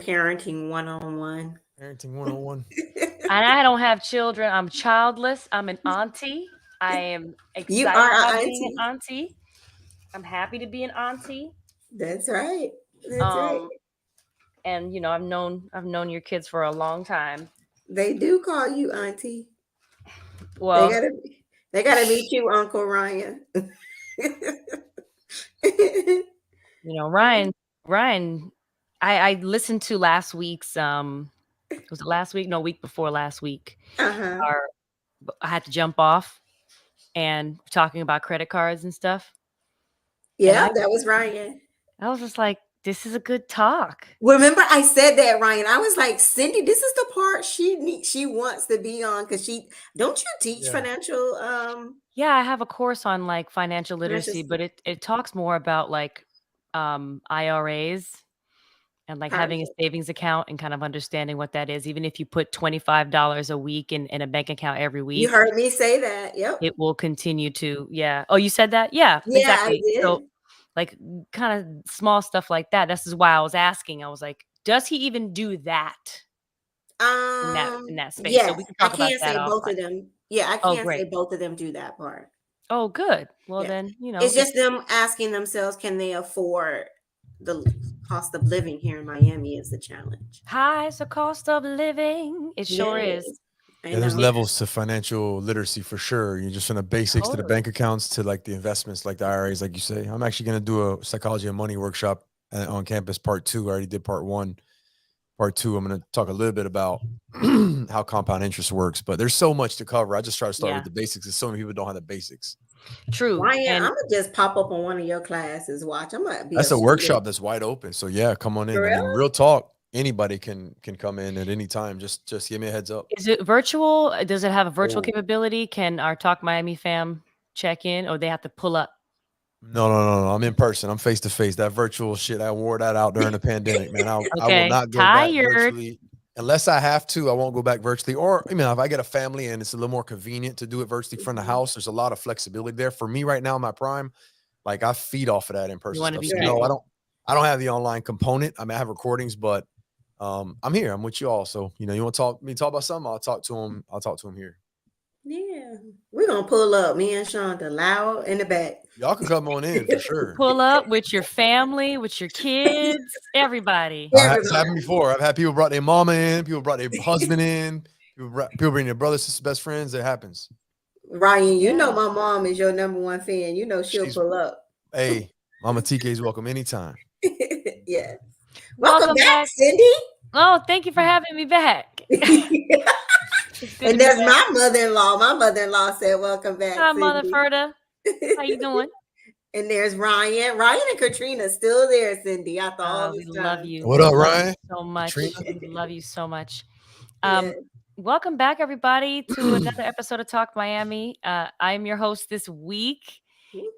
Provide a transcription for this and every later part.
Parenting 101. Parenting 101. And I don't have children. I'm childless. I'm an auntie. I am You excited are about an being auntie. an auntie. I'm happy to be an auntie. That's right. That's right. Um, and I've known your kids for a long time. They do call you auntie. They Well, gotta they gotta meet you, Uncle Ryan. Ryan, I listened to last week's was it last week? No, week before last week. Uh-huh. Our I had to jump off and talking about credit cards and stuff. And Yeah, that was Ryan. I was just like, this is a good talk. Remember, I said that, Ryan. I was like, Syndee, this is the part she wants to be on because she don't you teach financial Yeah, I have a course on like financial financial literacy, but it talks more about like IRAs and like having a concept. savings account and kind of understanding what that is. Even if you put $25 a week in a bank account every You week, heard me say that. Yep. it will continue to, yeah. Oh, you said that? Yeah, Yeah, I exactly. did. So like kind of small stuff like that. This is why I was asking. I was like, does he even do that in that space? So Yes, we can I talk about can't that say both offline. of them. Yeah, I Oh, can't say great. both of them do that part. Oh, good. Well, Yeah. then, It's it's just them asking themselves, can they afford the cost of living here in Miami is the challenge. high is the cost of living. It sure Yes, is. I Yeah, there's know. levels to financial literacy for sure. You're just from the basics to the Totally. bank accounts to like the investments, like the IRAs, like you say. I'm actually going to do a psychology and money workshop on campus, part 2. I already did part 1. Part 2, I'm going to talk a little bit about how compound interest works, but there's so much to cover. I just try to start Yeah, with the basics because so many people don't have the basics. true. Ryan, I'm And gonna just pop up on one of your classes. Watch, I'm gonna be a That's a student. workshop that's wide open. So yeah, come on For in. I mean, real? real talk, anybody can come in at any time. Just give me a heads up. is it virtual? Does it have a virtual Oh, capability? Can our Talk Miami fam check in or they have to pull up? no. I'm in person. I'm face to face. That virtual shit, I wore that out during the pandemic, man. I will Okay. not go back Tired. virtually unless I have to. I won't go back virtually. Or I mean, if I get a family and it's a little more convenient to do it virtually from the Mhm. house, there's a lot of flexibility there. For me right now, my prime, like I feed off of that in You person want to stuff. be So no, Right. busy. I don't have the online component. I mean, I have recordings, but I'm here. I'm with you all. So you want to talk about something? I'll talk to him. I'll talk to him here. Yeah, we're gonna pull up. Me and Shonda loud in the back. Y'all can come on in for sure. Pull up with your family, with your kids, everybody. It's happened Everybody. before. I've had people brought their mama in, people brought their husband in, people bring their brothers, sisters, best friends. It happens. Ryan, you know Yeah. my mom is your number one fan. You know she'll She's pull up. Hey, Mama TK's welcome anytime. Yeah. Welcome Welcome back, back. Syndee. Oh, thank you for having me back. It's good to And be there's back. my mother-in-law. My mother-in-law said, "Welcome back, Hi, Mother Syndee." Ferda. How you doing? And there's Ryan. Ryan and Katrina still there, Syndee, after all We this love time. you. What We up, love you Ryan? so Katrina? much. We love you so much. Yeah. Welcome back, everybody, to another episode of Talk Miami. I'm your host this week.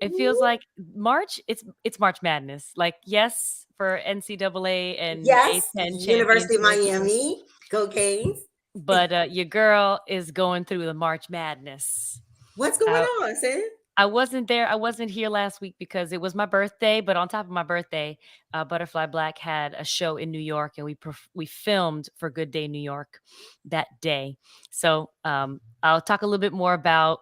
It feels like March. It's March Madness. Like, yes, for NCAA and Yes, A10 University of championships, Miami. Go Canes. but your girl is going through the March Madness. What's going I, on, Sid? I wasn't there. I wasn't here last week because it was my birthday. But on top of my birthday, Butterfly Black had a show in New York, and we filmed for Good Day New York that day. So I'll talk a little bit more about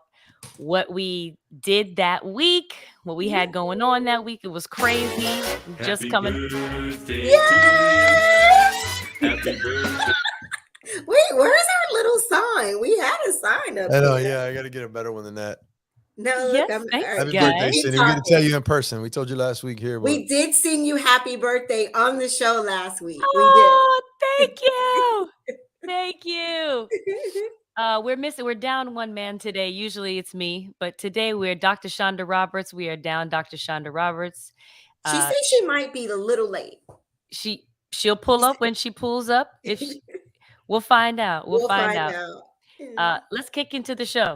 what we did that week, what we had going on that week. It was crazy. Just Happy coming. birthday Yes! to you. Happy birthday. Wait, where's our little sign? We had a sign up I know, there. yeah, I got to get a better one than that. No, look, Yes, I'm thanks, Happy guys. birthday, keep Cindy. We got to talking. tell you in person. We told you last week here. But We did sing you happy birthday on the show last week. Oh, thank you. Thank you. We're down one man today. Usually it's me, but today we're Dr. Shonda Roberts. We are down Dr. Shonda Roberts. She said she might be a little late. She'll pull up when she pulls up. We'll find out. We'll find out. Let's kick into the show.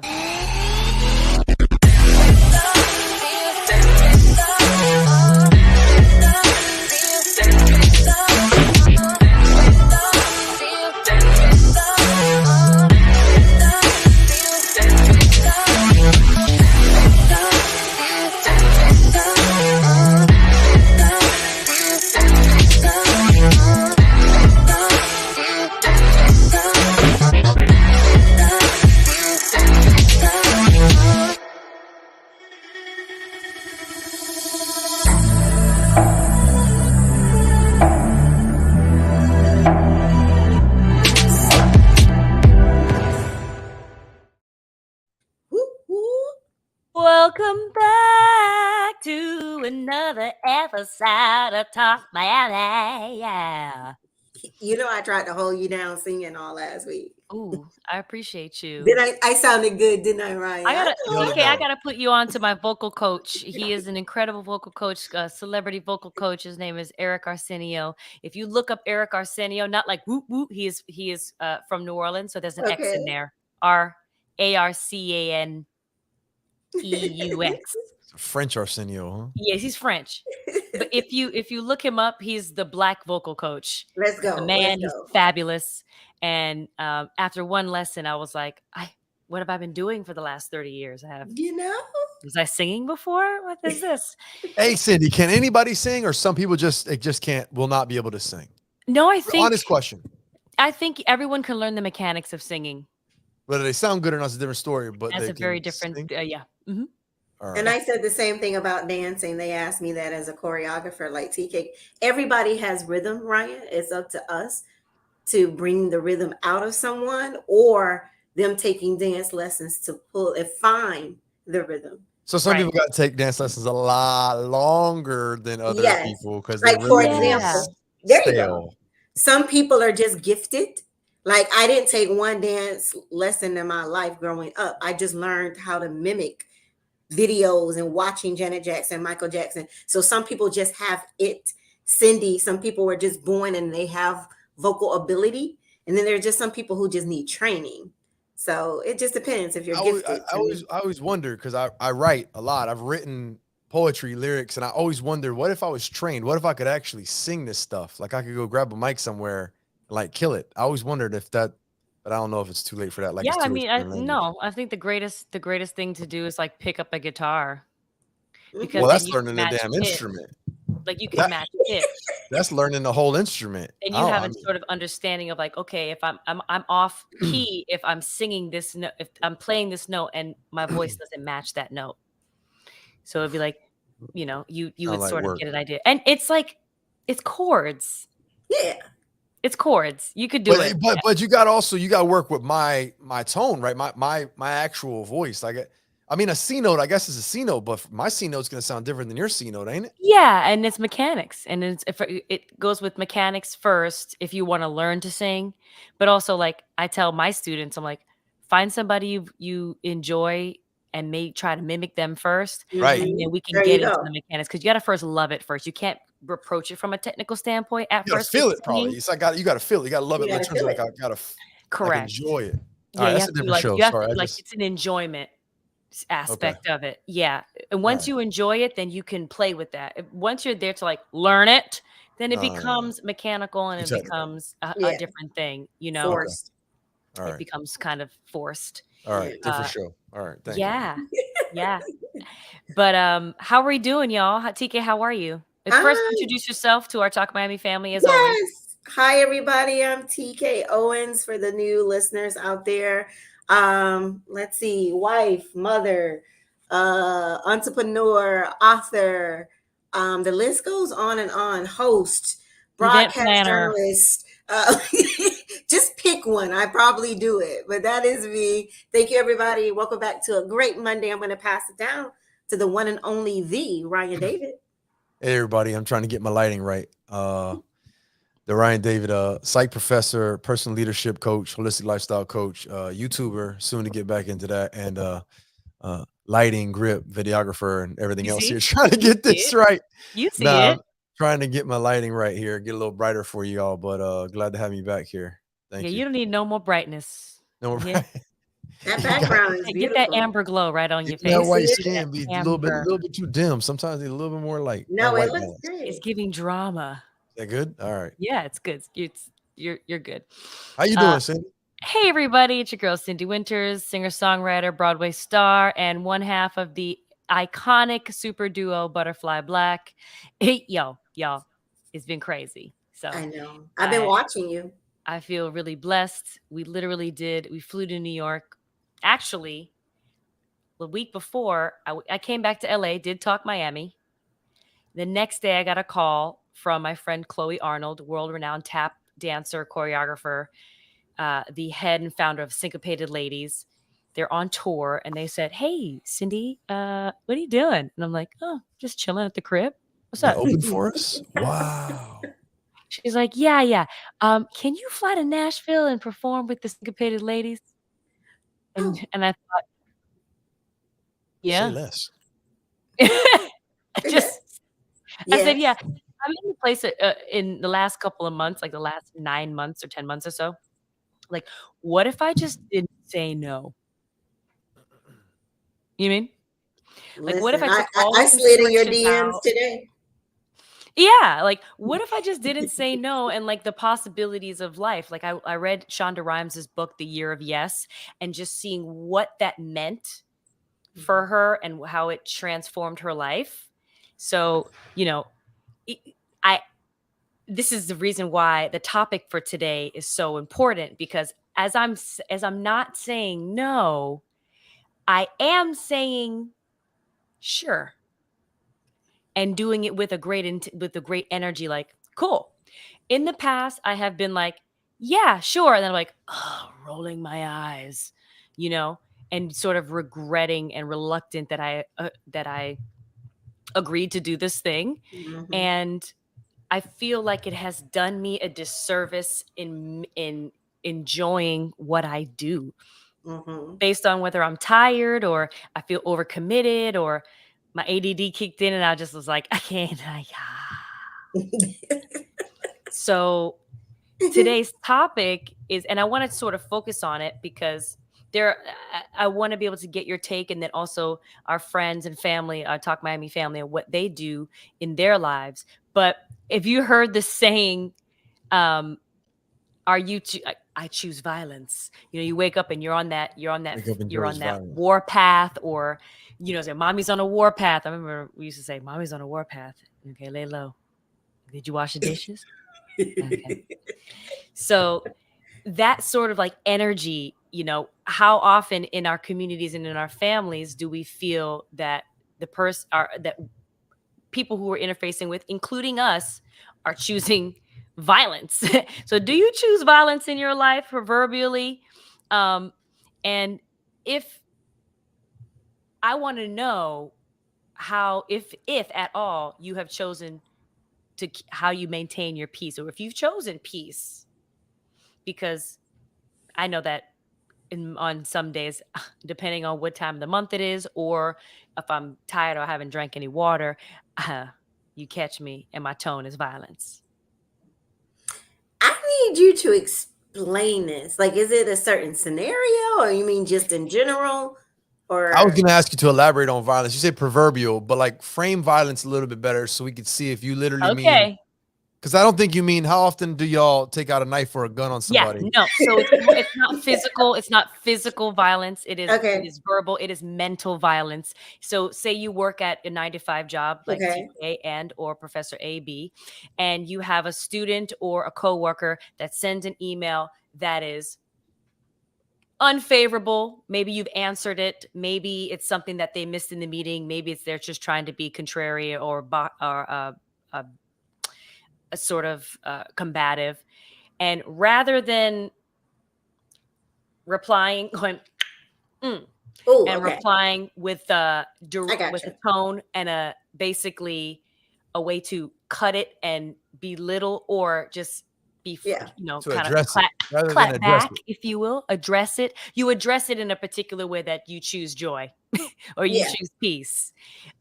Welcome back to another episode of Talk Miami. Yeah. You know, I tried to hold you down singing all last week. Ooh, I appreciate you. Did I sounded good, didn't I, Ryan? I gotta put you on to my vocal coach. He is an incredible vocal coach, celebrity vocal coach. His name is Eric Arsenio. If you look up Eric Arsenio, not like whoop whoop, he is from New Orleans, so there's an X in Okay. there. Arcaneeux. French Arsenio, huh? Yes, he's French. But if you look him up, he's the black vocal coach. Let's go. The man, Let's he's go. fabulous. And after one lesson, I was like, what have I been doing for the last 30 years? You know? Was I singing before? What is this? Hey, Syndee, can anybody sing, or some people just will not be able to sing? No, I think honest question. I think everyone can learn the mechanics of singing. Whether they sound good or not is a different story. But that's they a very different. Yeah. Mm-hmm. Right. And I said the same thing about dancing. They asked me that as a choreographer, like TK. Everybody has rhythm, Ryan. It's up to us to bring the rhythm out of someone, or them taking dance lessons to pull and find the rhythm. So some people got to take dance lessons a lot longer than other people because like, for example, there you go. Some people are just gifted. Like, I didn't take one dance lesson in my life growing up. I just learned how to mimic videos and watching Janet Jackson, Michael Jackson. So some people just have it. Syndee, some people were just born and they have vocal ability. And then there are just some people who just need training. So it just depends if you're gifted. I always wonder, because I write a lot. I've written poetry, lyrics, and I always wonder, what if I was trained? What if I could actually sing this stuff? Like, I could go grab a mic somewhere and like kill it. I always wondered if that, but I don't know if it's too late for that. Like, yeah, I mean, I think the greatest thing to do is like pick up a guitar. Because that's learning a damn instrument. Like, you can match pitch. That's learning the whole instrument. And you have a sort of understanding of like, okay, if I'm off key, if I'm singing this note, if I'm playing this note and my voice doesn't match that note. So it'd be like, you would like sort of get an idea. And it's like, it's chords. Yeah. It's chords. You could do it. But you got to work with my tone, right? My actual voice. Like, I mean, a C note, I guess, is a C note, but my C note is going to sound different than your C note, ain't it? Yeah, and it's mechanics, and it goes with mechanics first if you want to learn to sing, but also, like, I tell my students, I'm like, find somebody you enjoy and try to mimic them first, right? And then we can get into the mechanics, because you got to first love it first. You can't approach it from a technical standpoint at first. You got to feel it, probably. It's like you got to feel it. You got to love it. In terms of like, I got to correct enjoy it. All right, that's a different show. Sorry, it's an enjoyment aspect of it. Yeah. And once you enjoy it, then you can play with that. Once you're there to like learn it, then it becomes mechanical, and it becomes a different thing, Forced. All right. It becomes kind of forced. All right. Different show. All right. Thank you. Yeah. But how are we doing, y'all? TK, how are you? First, introduce yourself to our Talk Miami family as always. Hi, everybody. I'm TK Owens for the new listeners out there. Let's see, wife, mother, entrepreneur, author, the list goes on and on, host, broadcast journalist, just pick one. I probably do it, but that is me. Thank you, everybody. Welcome back to a great Monday. I'm going to pass it down to the one and only the Ryan David. Hey, everybody. I'm trying to get my lighting right. The Ryan David, psych professor, personal leadership coach, holistic lifestyle coach, YouTuber, soon to get back into that, and lighting, grip, videographer, and everything else here. Trying to get this right. You see it. Trying to get my lighting right here, get a little brighter for you all, but glad to have you back here. Thank you. You don't need no more brightness. No more brightness. That background is beautiful. Get that amber glow right on your face. That white skin be a little bit too dim. Sometimes it's a little bit more like no, it looks great. It's giving drama. Is that good? All right. Yeah, it's good. You're good. How you doing, Syndee? Hey, everybody. It's your girl, Syndee Winters, singer-songwriter, Broadway star, and one half of the iconic super duo Butterfly Black. Hey, y'all, it's been crazy. So I know. I've been watching you. I feel really blessed. We flew to New York. Actually, the week before, I came back to LA, did Talk Miami. The next day, I got a call from my friend Chloe Arnold, world-renowned tap dancer, choreographer, the head and founder of Syncopated Ladies. they're on tour and they said, "Hey, Syndee, what are you doing?" And I'm like, "Oh, just chilling at the crib. What's They up?" open for us? Wow. She's like, "Yeah, yeah. Can you fly to Nashville and perform with the Syncopated Ladies?" Oh, And I thought, Say yeah. less. I said, "Yeah." yes. I'm in the place in the last couple of months, like the last 9 months or 10 months or so. Like, what if I just didn't say no? You mean? Like, what if Listen, I I, took I, all the I slid in your constrictions DMs out? today. Yeah, like, what if I just didn't say no and, like, the possibilities of life? Like, I read Shonda Rhimes' book, The Year of Yes, and just seeing what that meant for her and how it transformed her life. So, you know, I this is the reason why the topic for today is so important, because as I'm not saying no, I am saying sure, and doing it with a with a great energy, like, cool. In the past, I have been like, yeah, sure, and then I'm like, oh, rolling my eyes, you know, and sort of regretting and reluctant that I agreed to do this thing. Mm-hmm. And I feel like it has done me a disservice in enjoying what I do, Mm-hmm. based on whether I'm tired or I feel overcommitted or my ADD kicked in and I just was like, I can't. So today's topic is, and I want to sort of focus on it because I want to be able to get your take, and then also our friends and family, our Talk Miami family, and what they do in their lives. But if you heard the saying, um, are you I choose violence. You know, you wake up and Wake up and you're George on that violence. war path, or say mommy's on a war path. I remember we used to say mommy's on a war path. Okay, lay low. Did you wash the dishes? Okay. So that sort of like energy, how often in our communities and in our families do we feel that that people who we're interfacing with, including us, are choosing violence? So do you choose violence in your life, proverbially? And if I want to know how, if at all, you have chosen how you maintain your peace, or if you've chosen peace, because I know that on some days, depending on what time of the month it is, or if I'm tired or I haven't drank any water, uh, you catch me and my tone is violence. I need you to explain this. Like, is it a certain scenario, or you mean just in general? I was Or going to ask you to elaborate on violence. You said proverbial, but like frame violence a little bit better so we could see if you literally mean, Okay. because I don't think you mean how often do y'all take out a knife or a gun on Yeah, somebody? no. So it's not physical. It's not physical violence. It okay, is verbal. It is mental violence. So say you work at a 9 to 5 job like okay, TA and or Professor AB, and you have a student or a coworker that sends an email that is unfavorable. Maybe you've answered it. Maybe it's something that they missed in the meeting. Maybe they're just trying to be contrary or a sort of combative. And rather than replying, going, mm, oh, and okay, replying with I got with a you. tone and a basically a way to cut it and belittle, or just be Yeah, To kind of address it rather than clap address back, it. if you will. Address it. You address it in a particular way that you choose joy or you yeah. choose peace.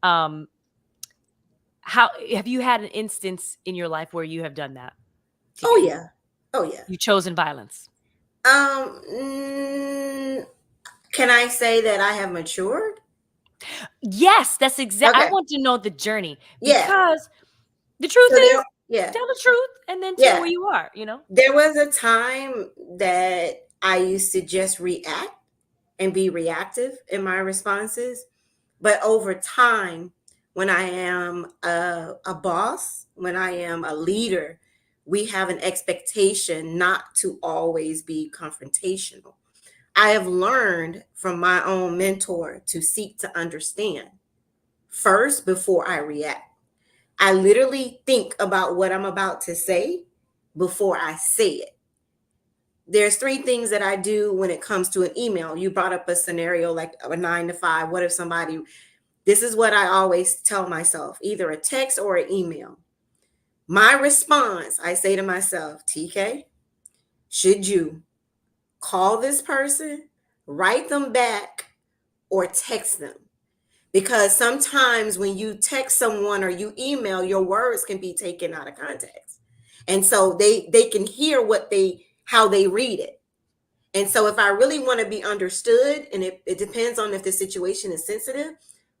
um how have you had an instance in your life where you have done that Oh together? yeah, oh yeah. You chosen violence? Mm, can I say that I have matured? Yes, that's I Okay, want to know the journey, yeah. because the truth So is, yeah, tell the truth and then tell yeah. where you are. There was a time that I used to just react and be reactive in my responses. But over time, when I am a boss, when I am a leader, we have an expectation not to always be confrontational. I have learned from my own mentor to seek to understand first before I react. I literally think about what I'm about to say before I say it. there's 3 things that I do when it comes to an email. You brought up a scenario like a 9 to 5. What if somebody, this is what I always tell myself, either a text or an email. My response, I say to myself, TK, should you call this person, write them back, or text them? Because sometimes when you text someone or you email, your words can be taken out of context. And so they can hear how they read it. And so if I really want to be understood, and it depends on if the situation is sensitive,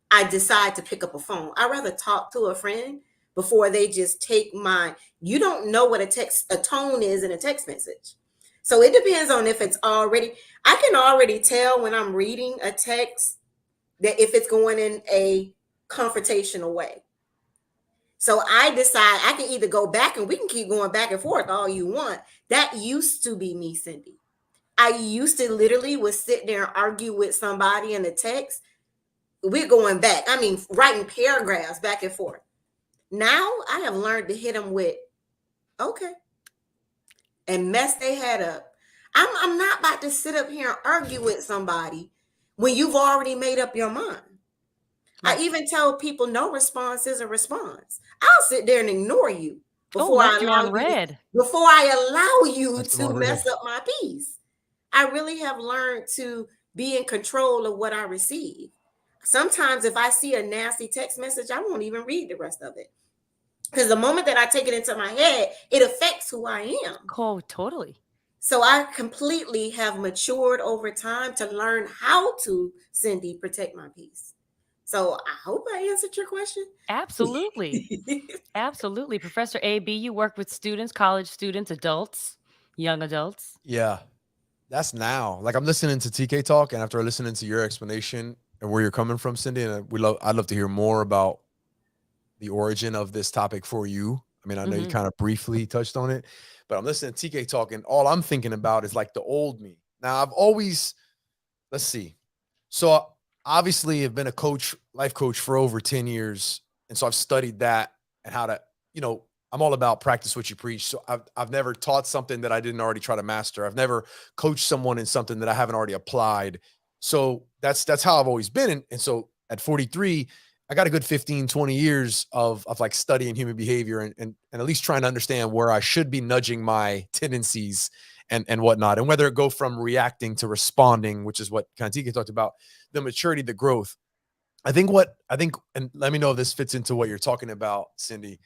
I decide to pick up a phone. I'd rather talk to a friend before they just take you don't know what a tone is in a text message. So it depends on if I can already tell when I'm reading a text that if it's going in a confrontational way. So I decide I can either go back, and we can keep going back and forth all you want. That used to be me, Syndee. I used to literally would sit there and argue with somebody in the text. We're going back. I mean, writing paragraphs back and forth. Now I have learned to hit them with, okay, and mess their head up. I'm not about to sit up here and argue with somebody when you've already made up your mind. I even tell people no response is a response. I'll sit there and ignore you before I allow you to mess up my peace. I really have learned to be in control of what I receive. Sometimes if I see a nasty text message, I won't even read the rest of it. Because the moment that I take it into my head, it affects who I am. Oh, totally. So I completely have matured over time to learn how to, Syndee, protect my peace. So I hope I answered your question. Absolutely. Absolutely. Professor AB, you work with students, college students, adults, young adults. Yeah. That's now. Like, I'm listening to TK talk, and after listening to your explanation and where you're coming from, Syndee, and I'd love to hear more about the origin of this topic for you. I mean, I know you kind of briefly touched on it, but I'm listening to TK talk, and all I'm thinking about is like the old me. Now, let's see. So obviously I've been a life coach for over 10 years. And so I've studied that and how to, I'm all about practice what you preach. So I've never taught something that I didn't already try to master. I've never coached someone in something that I haven't already applied. So that's how I've always been. And so at 43, I got a good 15, 20 years of like studying human behavior and at least trying to understand where I should be nudging my tendencies and whatnot, and whether it go from reacting to responding, which is what Kantika talked about, the maturity, the growth. I think, and let me know if this fits into what you're talking about, Syndee.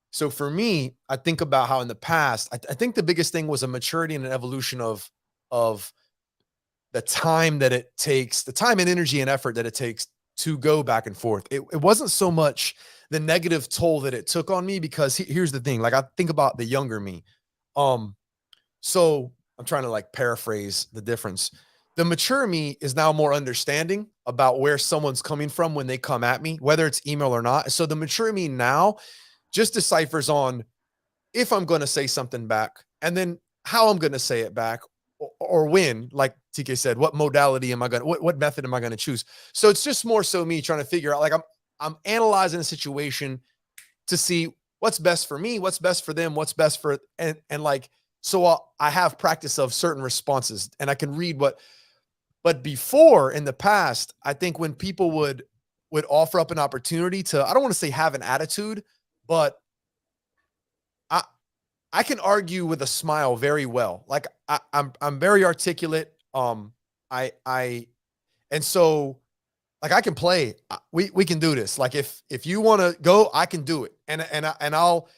So for me, I think about how in the past, I think the biggest thing was a maturity and an evolution of the time that it takes, the time and energy and effort that it takes to go back and forth. It wasn't so much the negative toll that it took on me, because here's the thing. Like, I think about the younger me. So I'm trying to like paraphrase the difference. The mature me is now more understanding about where someone's coming from when they come at me, whether it's email or not. So the mature me now just deciphers on if I'm going to say something back, and then how I'm going to say it back, or when, like TK said, what modality am I going to, what method am I going to choose? So it's just more so me trying to figure out, like, I'm analyzing a situation to see what's best for me, what's best for them, what's best for, and like, so I have practice of certain responses, and I can read but before, in the past, I think when people would offer up an opportunity to, I don't want to say have an attitude, but I can argue with a smile very well. Like, I'm very articulate. And so, like, I can play. We can do this. Like, if you want to go, I can do it. And I'll,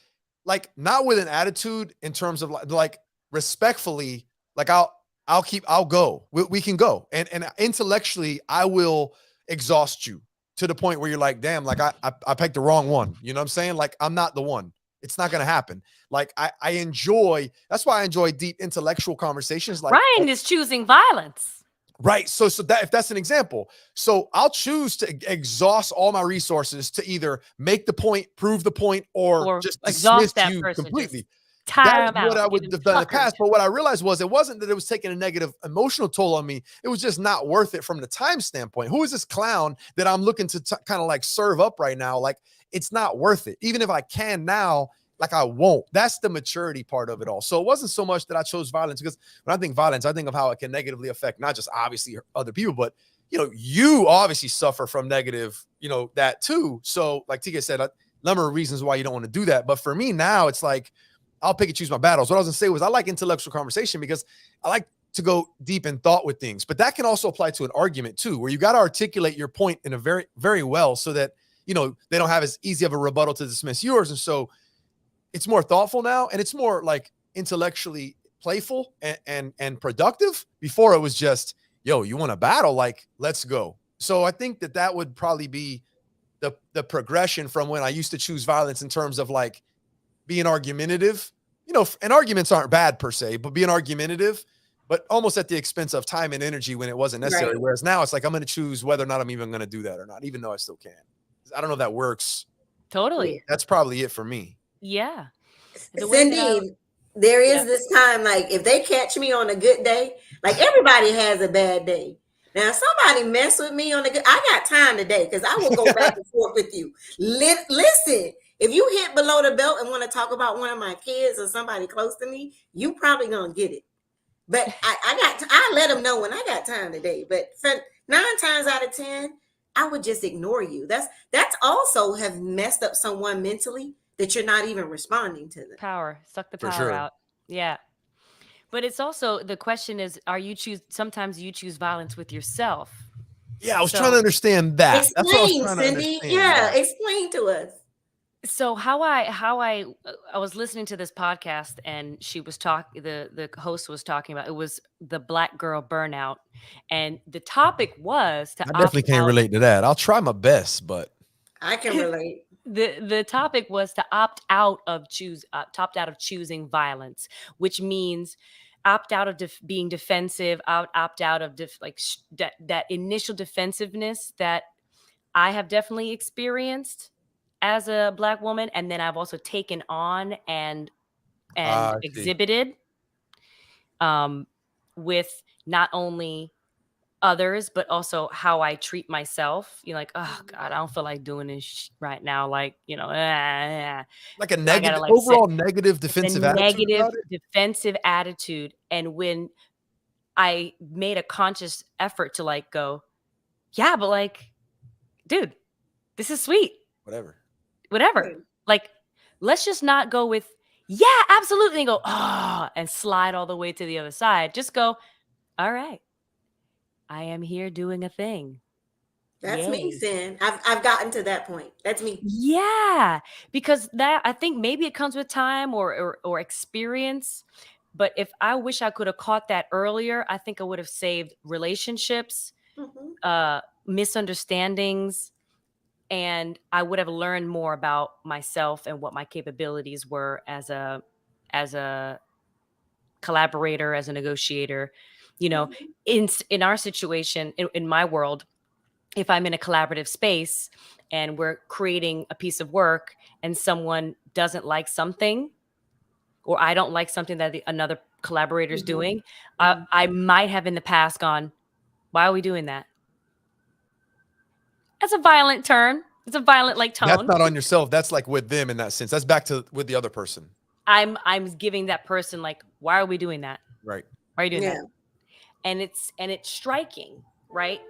like, not with an attitude in terms of like respectfully, like I'll go. We can go. And intellectually, I will exhaust you to the point where you're like, damn, like I picked the wrong one. You know what I'm saying? Like, I'm not the one. It's not going to happen. Like, I enjoy, that's why I enjoy deep intellectual conversations. Like, Ryan is choosing violence. Right. So that, if that's an example, so I'll choose to exhaust all my resources to either make the point, prove the point, or just dismiss you completely. That's what I would have done in the past. But what I realized was, it wasn't that it was taking a negative emotional toll on me. It was just not worth it from the time standpoint. Who is this clown that I'm looking to kind of like serve up right now? Like, it's not worth it. Even if I can now, like I won't. That's the maturity part of it all. So it wasn't so much that I chose violence, because when I think violence, I think of how it can negatively affect not just obviously other people, but you obviously suffer from negative, that too. So like TK said, a number of reasons why you don't want to do that. But for me now, it's like, I'll pick and choose my battles. What I was gonna say was I like intellectual conversation because I like to go deep in thought with things, but that can also apply to an argument too, where you got to articulate your point in a very, very well so that, they don't have as easy of a rebuttal to dismiss yours. And so it's more thoughtful now, and it's more like intellectually playful and productive. Before it was just, yo, you want to battle? Like, let's go. So I think that would probably be the progression from when I used to choose violence in terms of like being argumentative, and arguments aren't bad per se, but being argumentative, but almost at the expense of time and energy when it wasn't necessary. Right. Whereas now it's like, I'm going to choose whether or not I'm even going to do that or not, even though I still can. I don't know if that works. Totally. That's probably it for me. Yeah. Syndee, there is this time, like if they catch me on a good day, like everybody has a bad day. Now, somebody mess with me on a good, I got time today because I will go back and forth with you. Listen, if you hit below the belt and want to talk about one of my kids or somebody close to me, you probably gonna get it. But I let them know when I got time today. But for 9 times out of 10, I would just ignore you. That's also have messed up someone mentally, that you're not even responding to them. Suck the power out. Yeah. But it's also, the question is, sometimes you choose violence with yourself. Yeah, I was trying to understand that. Explain, Syndee. Yeah, explain to us. So how I was listening to this podcast, and she was the host was talking about, it was the Black girl burnout, and the topic was I definitely can't relate to that. I'll try my best, but I can relate. The topic was to opt out of choosing violence, which means opt out of being defensive, opt out of that initial defensiveness that I have definitely experienced as a Black woman, and then I've also taken on and exhibited with not only others, but also how I treat myself. You're like, oh God, I don't feel like doing this right now. Like, like a negative, overall negative defensive attitude. Negative defensive attitude. And when I made a conscious effort to like go, yeah, but like, dude, this is sweet. Whatever. Like, let's just not go with, yeah, absolutely. And go, and slide all the way to the other side. Just go, all right, I am here doing a thing. That's me, Sin. I've gotten to that point. That's me. Yeah, because that, I think maybe it comes with time or experience. But if I wish I could have caught that earlier, I think I would have saved relationships, misunderstandings, and I would have learned more about myself and what my capabilities were as a collaborator, as a negotiator. In our situation, in my world, if I'm in a collaborative space and we're creating a piece of work and someone doesn't like something, or I don't like something that another collaborator is doing, I might have in the past gone, why are we doing that? That's a violent turn. It's a violent tone. That's not on yourself. That's like with them in that sense. That's back to with the other person. I'm giving that person like, why are we doing that? Right. Why are you doing that? And it's striking, right?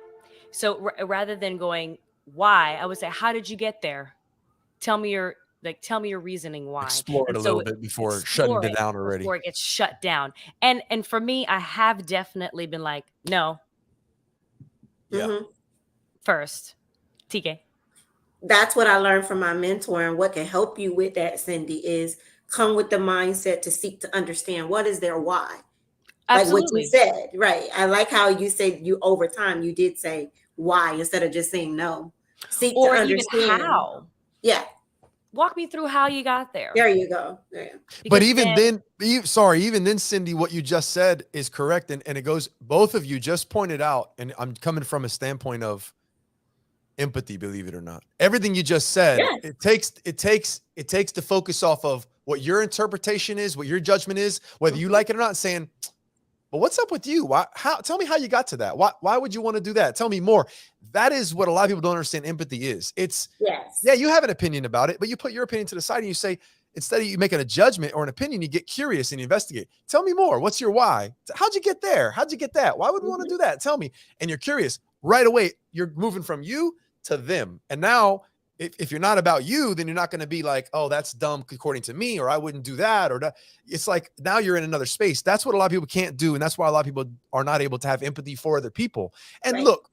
So rather than going, why, I would say, how did you get there? Tell me your reasoning why. Explore it a little bit before shutting it down already. Before it gets shut down. And for me, I have definitely been like, no. Yeah. First, TK. That's what I learned from my mentor, and what can help you with that, Syndee, is come with the mindset to seek to understand what is their why. Absolutely. Like what you said, right? I like how you said over time you did say why instead of just saying no. Seek to understand even how. Yeah. Walk me through how you got there. There you go. Yeah. But even then, Syndee, what you just said is correct. And it goes, both of you just pointed out, and I'm coming from a standpoint of empathy, believe it or not. Everything you just said, it takes the focus off of what your interpretation is, what your judgment is, whether you like it or not, saying, but what's up with you? Tell me how you got to that. Why would you want to do that? Tell me more. That is what a lot of people don't understand empathy is. It's, yeah, you have an opinion about it, but you put your opinion to the side and you say, instead of you making a judgment or an opinion, you get curious and you investigate. Tell me more. What's your why? How'd you get there? How'd you get that? Why would we want to do that? Tell me. And you're curious right away. You're moving from you to them. And now if you're not about you, then you're not going to be like, oh, that's dumb according to me, or I wouldn't do that. Or that. It's like now you're in another space. That's what a lot of people can't do. And that's why a lot of people are not able to have empathy for other people. And look,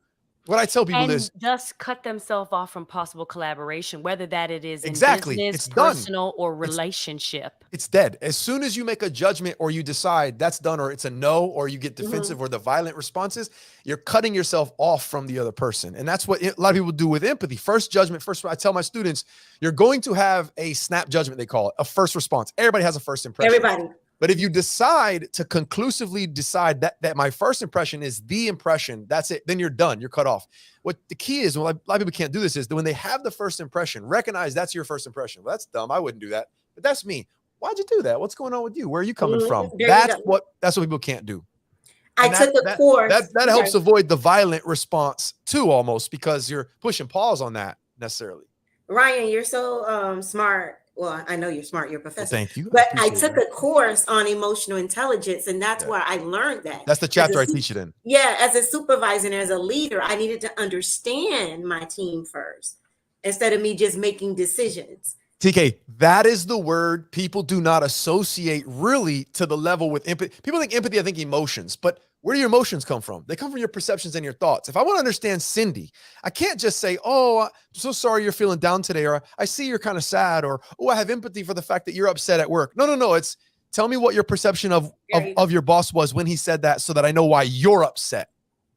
what I tell people is thus cut themselves off from possible collaboration, whether that it is in exactly business, it's personal, done. or relationship. It's dead. As soon as you make a judgment or you decide that's done, or it's a no, or you get defensive or the violent responses, you're cutting yourself off from the other person. And that's what a lot of people do with empathy. First judgment. First, I tell my students, you're going to have a snap judgment, they call it, a first response. Everybody has a first impression. Everybody. But if you decide to conclusively decide that my first impression is the impression, that's it, then you're done. You're cut off. What the key is, well, a lot of people can't do this, is that when they have the first impression, recognize that's your first impression. Well, that's dumb. I wouldn't do that. But that's me. Why'd you do that? What's going on with you? Where are you coming from? That's what people can't do. I took a course. That helps avoid the violent response too, almost, because you're pushing pause on that necessarily. Ryan, you're so smart. Well, I know you're smart. You're a professor. Well, thank you. But I took a course on emotional intelligence, and that's where I learned that. That's the chapter I teach it in. Yeah, as a supervisor and as a leader, I needed to understand my team first instead of me just making decisions. TK, that is the word people do not associate really to the level with empathy. People think empathy, I think emotions, but where do your emotions come from? They come from your perceptions and your thoughts. If I want to understand Syndee, I can't just say, oh, I'm so sorry you're feeling down today, or I see you're kind of sad, or, oh, I have empathy for the fact that you're upset at work. No. It's tell me what your perception of your boss was when he said that so that I know why you're upset.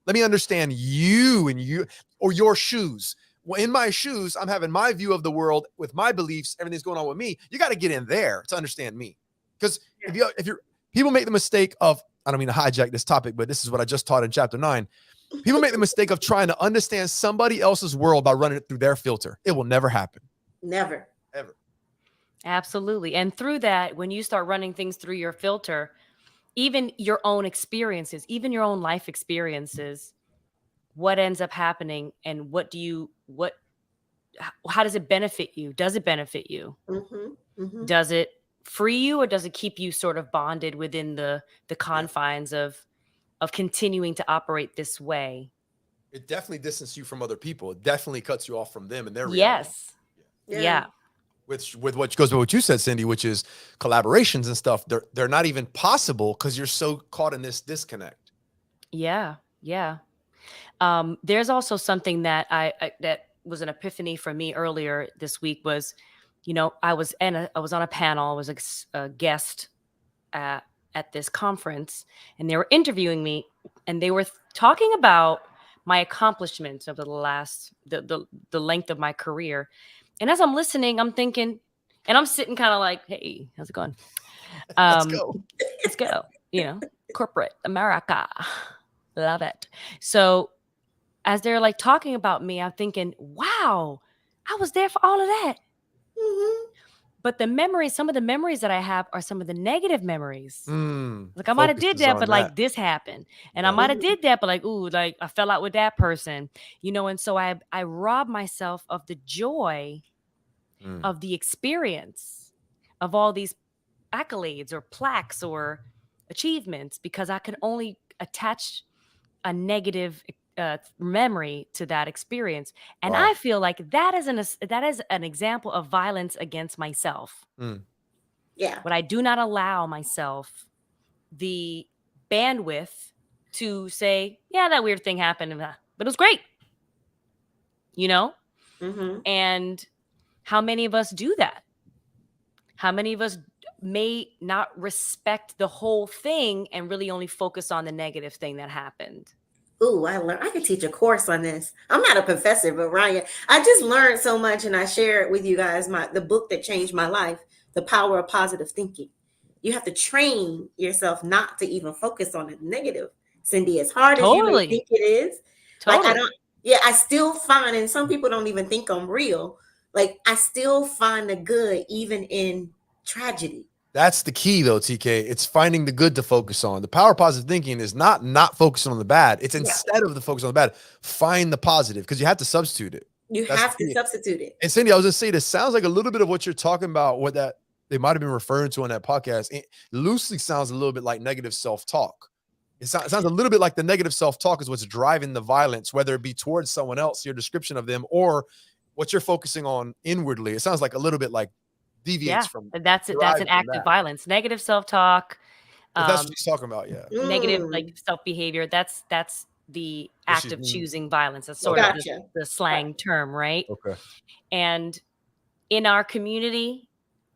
Let me understand you and you, or your shoes. Well, in my shoes, I'm having my view of the world with my beliefs. Everything's going on with me. You got to get in there to understand me. Because if you're people make the mistake of, I don't mean to hijack this topic, but this is what I just taught in chapter 9. People make the mistake of trying to understand somebody else's world by running it through their filter. It will never happen. Never. Ever. Absolutely. And through that, when you start running things through your filter, even your own experiences, even your own life experiences, what ends up happening and how does it benefit you? Does it benefit you? Does it free you, or does it keep you sort of bonded within the confines of continuing to operate this way? It definitely distances you from other people. It definitely cuts you off from them and their reality. Yes. Yeah. With what goes with what you said, Syndee, which is collaborations and stuff. They're not even possible because you're so caught in this disconnect. Yeah. There's also something that that was an epiphany for me earlier this week was, I was on a panel. I was a guest at this conference, and they were interviewing me, and they were talking about my accomplishments over the length of my career. And as I'm listening, I'm thinking, and I'm sitting kind of like, hey, how's it going? Let's go. Let's go. Corporate America. Love it. So as they're like talking about me, I'm thinking, wow, I was there for all of that. But some of the memories that I have are some of the negative memories. Like I might have did that, but like this happened. And I might have did that, but like, ooh, like I fell out with that person, and so I robbed myself of the joy of the experience of all these accolades or plaques or achievements because I could only attach a negative memory to that experience. And I feel like that is an example of violence against myself. Yeah. But I do not allow myself the bandwidth to say, yeah, that weird thing happened, but it was great. And how many of us do that? How many of us may not respect the whole thing and really only focus on the negative thing that happened? Ooh, I could teach a course on this. I'm not a professor, but Ryan, I just learned so much, and I share it with you guys. The book that changed my life, The Power of Positive Thinking. You have to train yourself not to even focus on the negative, Syndee, as hard as you may think it is. Totally. I still find, and some people don't even think I'm real, like I still find the good even in tragedy. That's the key though, TK. It's finding the good to focus on. The power of positive thinking is not focusing on the bad. It's instead of the focus on the bad, find the positive, because you have to substitute it. You have to substitute it. And Syndee, I was going to say, this sounds like a little bit of what you're talking about with that they might have been referring to on that podcast, it loosely sounds a little bit like negative self-talk. It sounds a little bit like the negative self-talk is what's driving the violence, whether it be towards someone else, your description of them, or what you're focusing on inwardly. It sounds like a little bit like deviates from. That's it. That's an act of violence. Negative self-talk. If that's what he's talking about, yeah. Negative like self-behavior. That's the act of choosing violence. That's sort of the slang term, right? Okay. And in our community,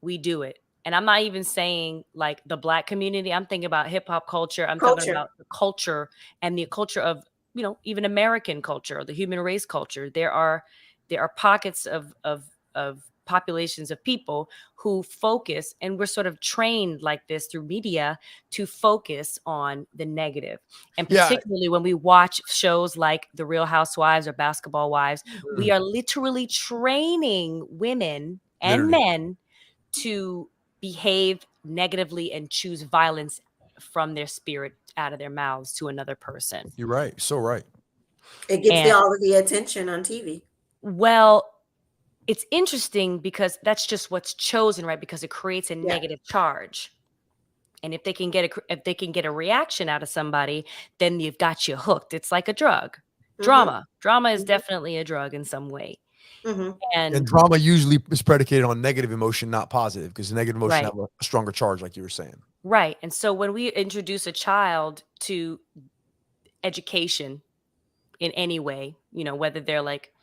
we do it. And I'm not even saying like the Black community. I'm thinking about hip hop culture. I'm talking about the culture and the culture of, you know, even American culture or the human race culture. There are pockets of populations of people who focus, and we're sort of trained like this through media to focus on the negative. And particularly when we watch shows like The Real Housewives or Basketball Wives, we are literally training women and men to behave negatively and choose violence from their spirit out of their mouths to another person. You're right. So right. It gets all of the attention on TV. Well, it's interesting because that's just what's chosen, right? Because it creates a negative charge. And if they can get a reaction out of somebody, then you've got you hooked. It's like a drug. Drama is definitely a drug in some way. And drama usually is predicated on negative emotion, not positive, because negative emotion have a stronger charge, like you were saying. Right. And so when we introduce a child to education in any way, you know, whether they're like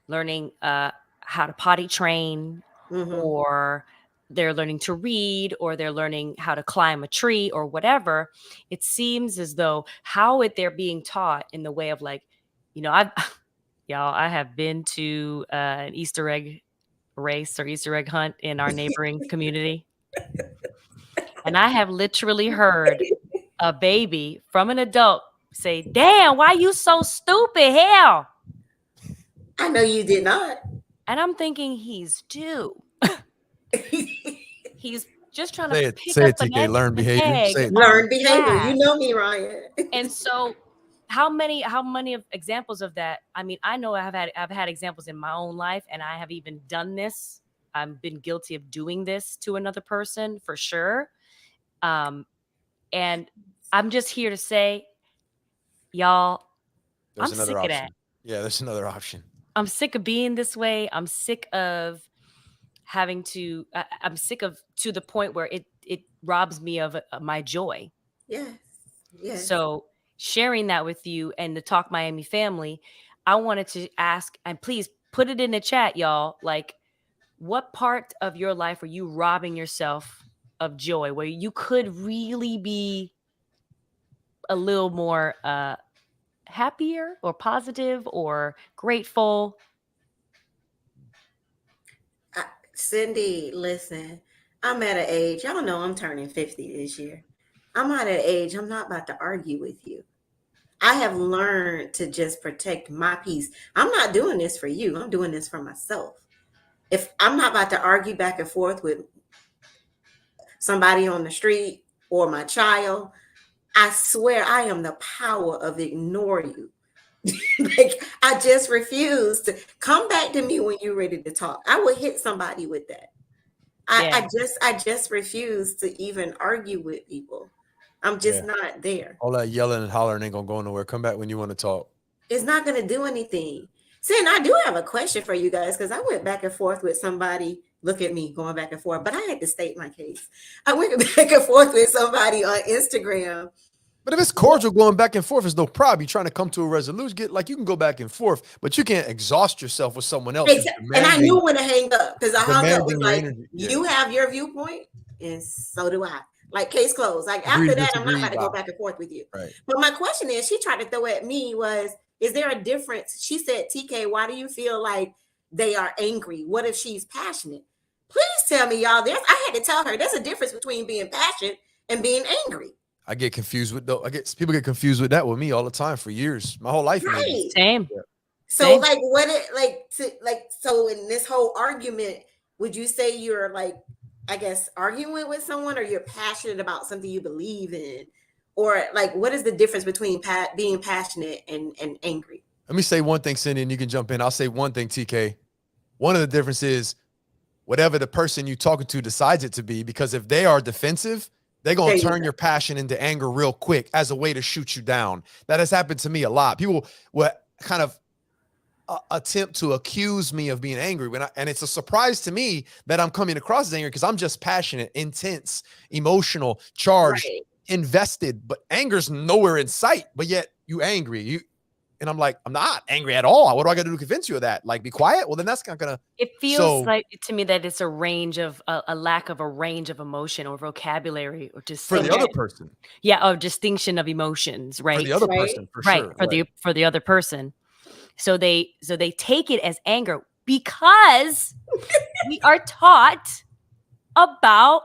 learning how to potty train, or they're learning to read, or they're learning how to climb a tree or whatever, it seems as though they're being taught in the way of like, you know, I have been to an Easter egg race or Easter egg hunt in our neighboring community. And I have literally heard a baby from an adult say, "Damn, why you so stupid? Hell." I know you did not. And I'm thinking he's due. He's just trying to pick up an TK, learn behavior. Learn behavior. You know me, Ryan. And so how many of examples of that? I mean, I know I've had examples in my own life, and I have even done this. I've been guilty of doing this to another person for sure. And I'm just here to say, y'all, I'm sick of that. Yeah, there's another option. I'm sick of being this way. I'm sick of having to, I'm sick of to the point where it robs me of my joy. Yes. Yes. So sharing that with you and the Talk Miami family, I wanted to ask, and please put it in the chat, y'all, like, what part of your life are you robbing yourself of joy, where you could really be a little more happier or positive or grateful? Syndee, listen, I'm at an age, y'all know I'm turning 50 this year. I'm at an age, I'm not about to argue with you. I have learned to just protect my peace. I'm not doing this for you. I'm doing this for myself. If I'm not about to argue back and forth with somebody on the street or my child, I swear I am the power of ignore you. Like, I just refuse to come back to me when you're ready to talk. I will hit somebody with that. I just refuse to even argue with people. I'm just not there. All that yelling and hollering ain't gonna go nowhere. Come back when you want to talk. It's not gonna do anything. Sin, I do have a question for you guys, because I went back and forth with somebody. Look at me going back and forth, but I had to state my case. I went back and forth with somebody on Instagram. But if it's cordial going back and forth, there's no problem. You're trying to come to a resolution. You can go back and forth, but you can't exhaust yourself with someone else. And I knew when to hang up, because I hung up with like, you have your viewpoint, and so do I. Like, case closed. Like, after that, I'm not about to go back and forth with you. Right. But my question is, she tried to throw at me was, is there a difference? She said, TK, why do you feel like they are angry? What if she's passionate? Please tell me, y'all. I had to tell her there's a difference between being passionate and being angry. I get confused with people get confused with that with me all the time for years, my whole life. Right. Same. Yeah. So like, so in this whole argument, would you say you're like, I guess, arguing with someone, or you're passionate about something you believe in, or like, what is the difference between being passionate and angry? Let me say one thing, Syndee, and you can jump in. I'll say one thing, TK. One of the differences is whatever the person you talking to decides it to be, because if they are defensive, they're going to turn your passion into anger real quick as a way to shoot you down. That has happened to me a lot. People will kind of attempt to accuse me of being angry and it's a surprise to me that I'm coming across as angry, because I'm just passionate, intense, emotional, charged, invested, but anger's nowhere in sight, but yet you angry. And I'm like, I'm not angry at all. What do I got to do to convince you of that? Like, be quiet? Well, then that's not going to. It feels like to me that it's a range of a lack of a range of emotion or vocabulary or just for the other person. Yeah, or distinction of emotions, right? For the other person, for sure. For the other person. So they take it as anger because we are taught about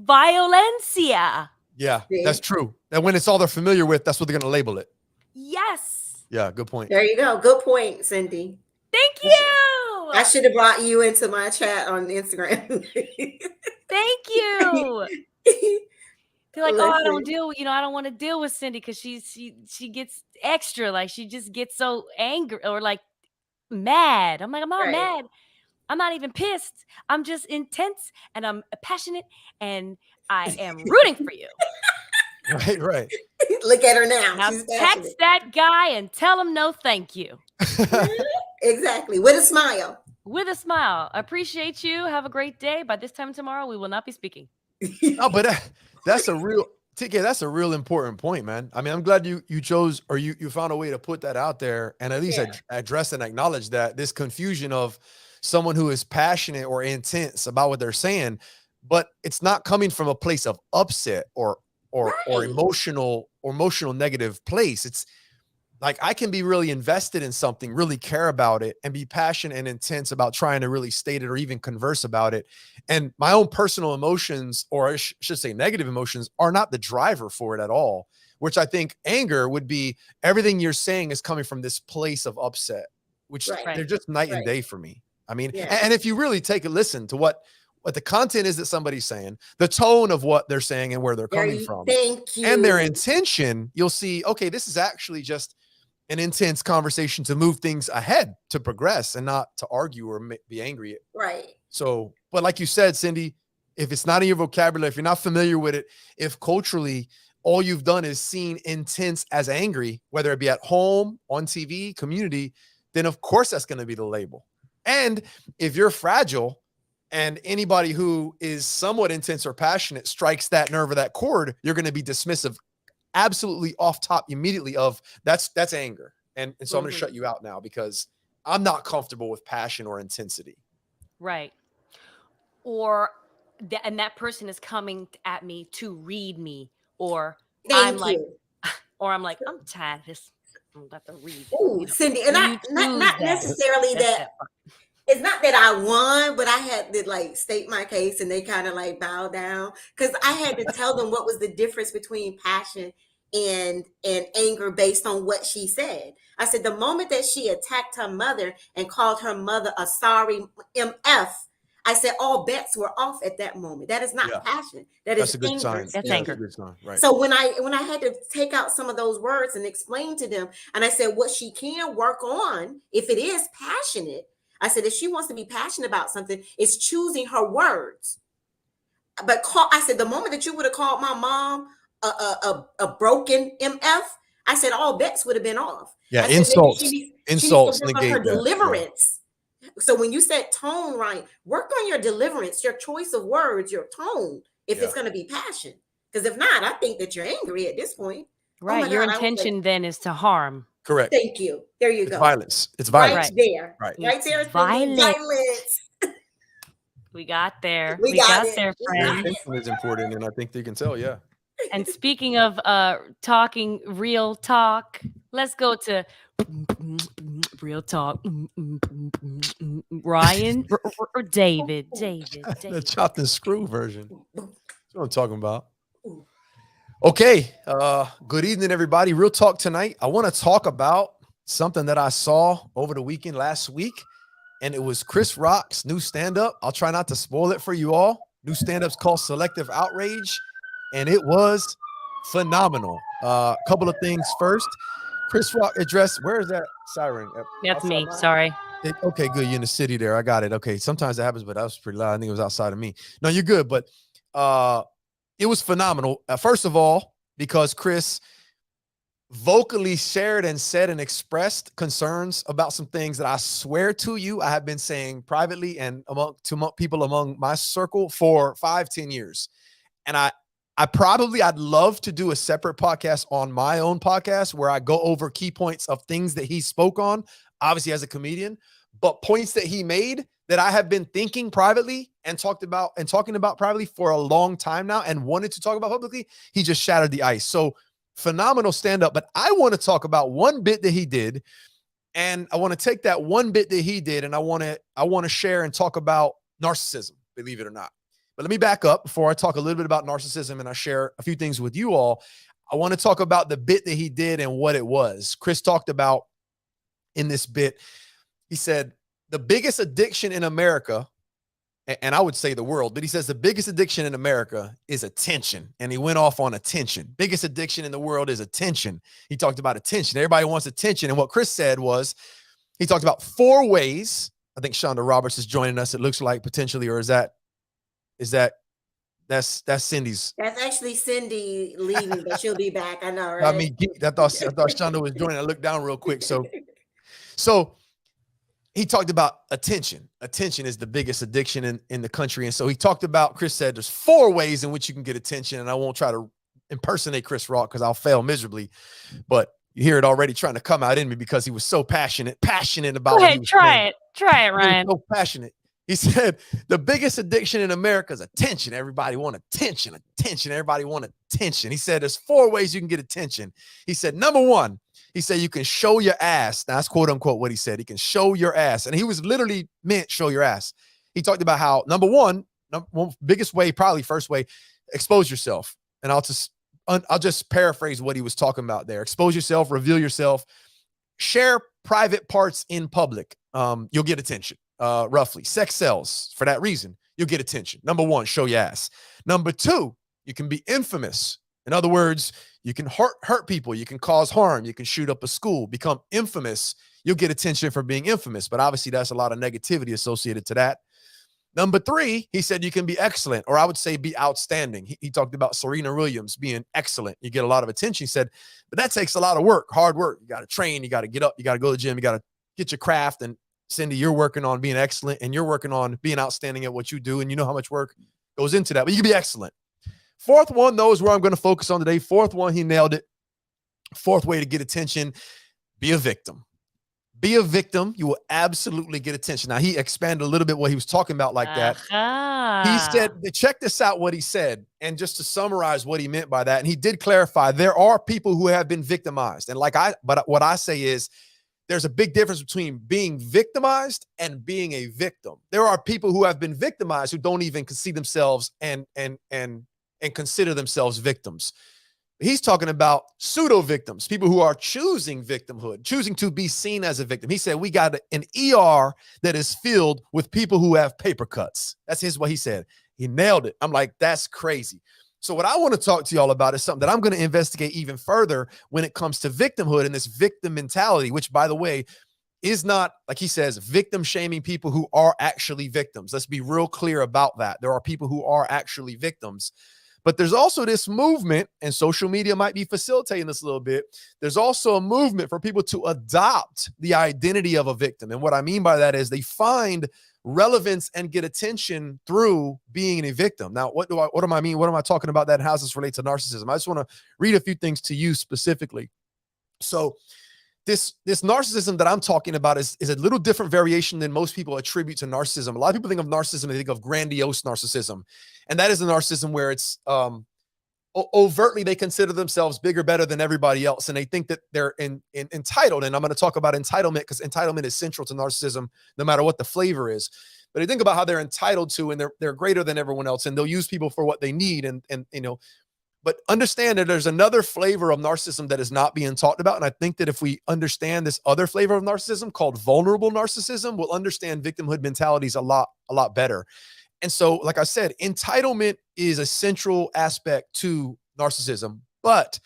violencia. Yeah, that's true. And when it's all they're familiar with, that's what they're going to label it. Yes. Yeah, good point. There you go. Good point, Syndee. Thank you. I should have brought you into my chat on Instagram. Thank you. They're like, I don't want to deal with Syndee because she gets extra, like she just gets so angry or like mad. I'm like, I'm not mad. I'm not even pissed. I'm just intense and I'm passionate and I am rooting for you. Right. Look at her now. Now she's text that guy and tell him no thank you. Exactly. With a smile. With a smile. I appreciate you. Have a great day. By this time tomorrow, we will not be speaking. No, but that's a real TK. That's a real important point, man. I mean, I'm glad you chose, or you found a way to put that out there and at least address and acknowledge that this confusion of someone who is passionate or intense about what they're saying, but it's not coming from a place of upset or emotional negative place. It's like, I can be really invested in something, really care about it, and be passionate and intense about trying to really state it or even converse about it. And my own personal emotions, or I should say negative emotions, are not the driver for it at all, which I think anger would be. Everything you're saying is coming from this place of upset, which they're just night and day for me. I mean, and if you really take a listen to what the content is that somebody's saying, the tone of what they're saying and where they're coming from, and their intention, you'll see, okay, this is actually just an intense conversation to move things ahead, to progress, and not to argue or be angry. Right. So, but like you said, Syndee, if it's not in your vocabulary, if you're not familiar with it, if culturally all you've done is seen intense as angry, whether it be at home, on TV, community, then of course that's going to be the label. And if you're fragile, and anybody who is somewhat intense or passionate strikes that nerve or that chord, you're going to be dismissive, absolutely off top immediately of that's anger. And so I'm going to shut you out now because I'm not comfortable with passion or intensity. Right. And that person is coming at me to read me, or I'm like, I'm tired of this. I'm about to read. Ooh, Syndee, and not necessarily that. It's not that I won, but I had to like state my case and they kind of like bow down, because I had to tell them what was the difference between passion and anger based on what she said. I said, the moment that she attacked her mother and called her mother a sorry MF, I said all bets were off at that moment. That is not passion. That's a good sign. That's anger. Good sign. Right. So when I had to take out some of those words and explain to them, and I said what she can work on if it is passionate. I said, if she wants to be passionate about something, it's choosing her words. But I said, the moment that you would have called my mom a broken MF, I said, all bets would have been off. Yeah, insults negate her deliverance. Yeah. So when you said tone right, work on your deliverance, your choice of words, your tone, if it's going to be passion. Because if not, I think that you're angry at this point. Right. Your intention then is to harm. Correct. Thank you. There you go. Violence. It's violence. Right there. Right there. It's violence. We got there. We got there, friends. Intention is important, and I think they can tell. Yeah. And speaking of talking real talk, let's go to real talk. Ryan or David. The chopped and screw version. That's what I'm talking about. Okay. Good evening, everybody. Real talk tonight. I want to talk about something that I saw over the weekend last week, and it was Chris Rock's new stand-up. I'll try not to spoil it for you all. New stand-up's called Selective Outrage, and it was phenomenal. A couple of things first. Chris Rock addressed, where is that siren? That's me. Sorry. Okay, good. You're in the city there. I got it. Okay. Sometimes that happens, but that was pretty loud. I think it was outside of me. No, you're good. But it was phenomenal. First of all, because Chris vocally shared and said and expressed concerns about some things that I swear to you I have been saying privately and among people among my circle for 5-10 years. And I'd love to do a separate podcast on my own podcast where I go over key points of things that he spoke on, obviously as a comedian, but points that he made that I have been thinking privately and talking about privately for a long time now and wanted to talk about publicly. He just shattered the ice. So phenomenal stand-up. But I want to talk about one bit that he did, and I want to take that one bit that he did, and I want to share and talk about narcissism, believe it or not. But let me back up before I talk a little bit about narcissism and I share a few things with you all. I want to talk about the bit that he did and what it was. Chris talked about in this bit, he said, the biggest addiction in America, and I would say the world, but he says the biggest addiction in America is attention. And he went off on attention. Biggest addiction in the world is attention. He talked about attention. Everybody wants attention. And what Chris said was, he talked about 4 ways. I think Shonda Roberts is joining us. It looks like potentially, or that's Syndee's. That's actually Syndee leaving, but she'll be back. I know, right? I mean, I thought Shonda was joining. I looked down real quick. So he talked about attention. Attention is the biggest addiction in the country. And so he talked about, Chris said, there's 4 ways in which you can get attention. And I won't try to impersonate Chris Rock because I'll fail miserably. But you hear it already trying to come out in me because he was so passionate about Go what ahead, he was try saying. it. Try it, Ryan. So passionate. He said, the biggest addiction in America is attention. Everybody want attention. Everybody want attention. He said, there's 4 ways you can get attention. He said, number 1, he said, you can show your ass. Now, that's quote unquote what he said. He can show your ass. And he was literally meant show your ass. He talked about how, number one, biggest way, probably first way, expose yourself. And I'll just paraphrase what he was talking about there. Expose yourself, reveal yourself, share private parts in public. You'll get attention. Roughly. Sex sells for that reason. You'll get attention. Number 1, show your ass. Number 2, you can be infamous. In other words, you can hurt people. You can cause harm. You can shoot up a school, become infamous. You'll get attention for being infamous. But obviously, that's a lot of negativity associated to that. Number 3, he said you can be excellent, or I would say be outstanding. He talked about Serena Williams being excellent. You get a lot of attention. He said, but that takes a lot of work, hard work. You got to train. You got to get up. You got to go to the gym. You got to get your craft. And Syndee, you're working on being excellent and you're working on being outstanding at what you do. And you know how much work goes into that, but you can be excellent. 4th one, though, is where I'm going to focus on today. 4th one, he nailed it. 4th way to get attention, be a victim. Be a victim. You will absolutely get attention. Now, he expanded a little bit what he was talking about like that. He said, check this out, what he said. And just to summarize what he meant by that, and he did clarify, there are people who have been victimized. And but what I say is, there's a big difference between being victimized and being a victim. There are people who have been victimized who don't even see themselves and consider themselves victims. He's talking about pseudo victims, people who are choosing victimhood, choosing to be seen as a victim. He said, we got an ER that is filled with people who have paper cuts. That's what he said. He nailed it. I'm like, that's crazy. So what I want to talk to y'all about is something that I'm going to investigate even further when it comes to victimhood and this victim mentality, which, by the way, is not, like he says, victim shaming people who are actually victims. Let's be real clear about that. There are people who are actually victims. But there's also this movement, and social media might be facilitating this a little bit. There's also a movement for people to adopt the identity of a victim. And what I mean by that is they find relevance and get attention through being a victim. Now, what do I mean? What am I talking about that? How does this relate to narcissism? I just want to read a few things to you specifically. So this narcissism that I'm talking about is a little different variation than most people attribute to narcissism. A lot of people think of narcissism, they think of grandiose narcissism. And that is a narcissism where it's overtly they consider themselves bigger, better than everybody else. And they think that they're entitled. And I'm going to talk about entitlement because entitlement is central to narcissism, no matter what the flavor is. But they think about how they're entitled to, and they're greater than everyone else. And they'll use people for what they need. And but understand that there's another flavor of narcissism that is not being talked about. And I think that if we understand this other flavor of narcissism called vulnerable narcissism, we'll understand victimhood mentalities a lot better. And so, like I said, entitlement is a central aspect to narcissism, but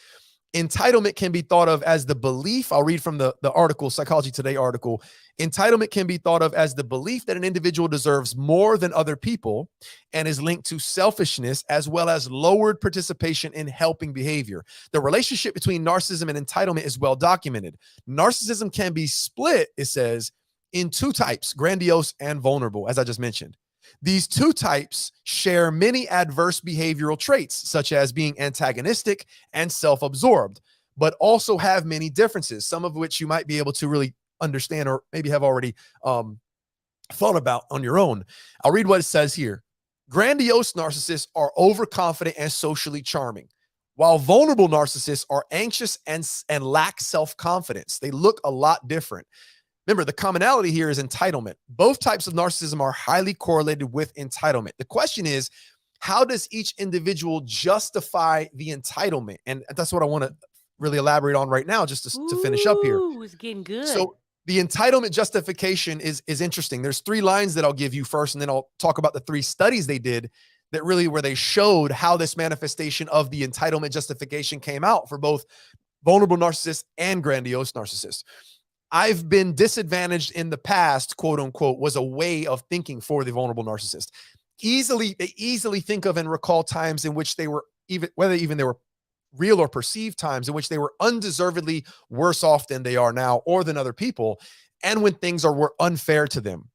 Entitlement can be thought of as the belief. I'll read from the article, Psychology Today article. Entitlement can be thought of as the belief that an individual deserves more than other people and is linked to selfishness as well as lowered participation in helping behavior. The relationship between narcissism and entitlement is well documented. Narcissism can be split, it says, in two types, grandiose and vulnerable, as I just mentioned. These two types share many adverse behavioral traits, such as being antagonistic and self-absorbed, but also have many differences, some of which you might be able to really understand or maybe have already thought about on your own. I'll read what it says here. Grandiose narcissists are overconfident and socially charming, while vulnerable narcissists are anxious and lack self-confidence. They look a lot different. Remember, the commonality here is entitlement. Both types of narcissism are highly correlated with entitlement. The question is, how does each individual justify the entitlement? And that's what I want to really elaborate on right now, just to finish up here. Ooh, it's getting good. So the entitlement justification is interesting. There's 3 lines that I'll give you first, and then I'll talk about the 3 studies they did that really where they showed how this manifestation of the entitlement justification came out for both vulnerable narcissists and grandiose narcissists. I've been disadvantaged in the past, quote unquote, was a way of thinking for the vulnerable narcissist. They easily think of and recall times in which they were whether they were real or perceived times in which they were undeservedly worse off than they are now or than other people, and when things were unfair to them.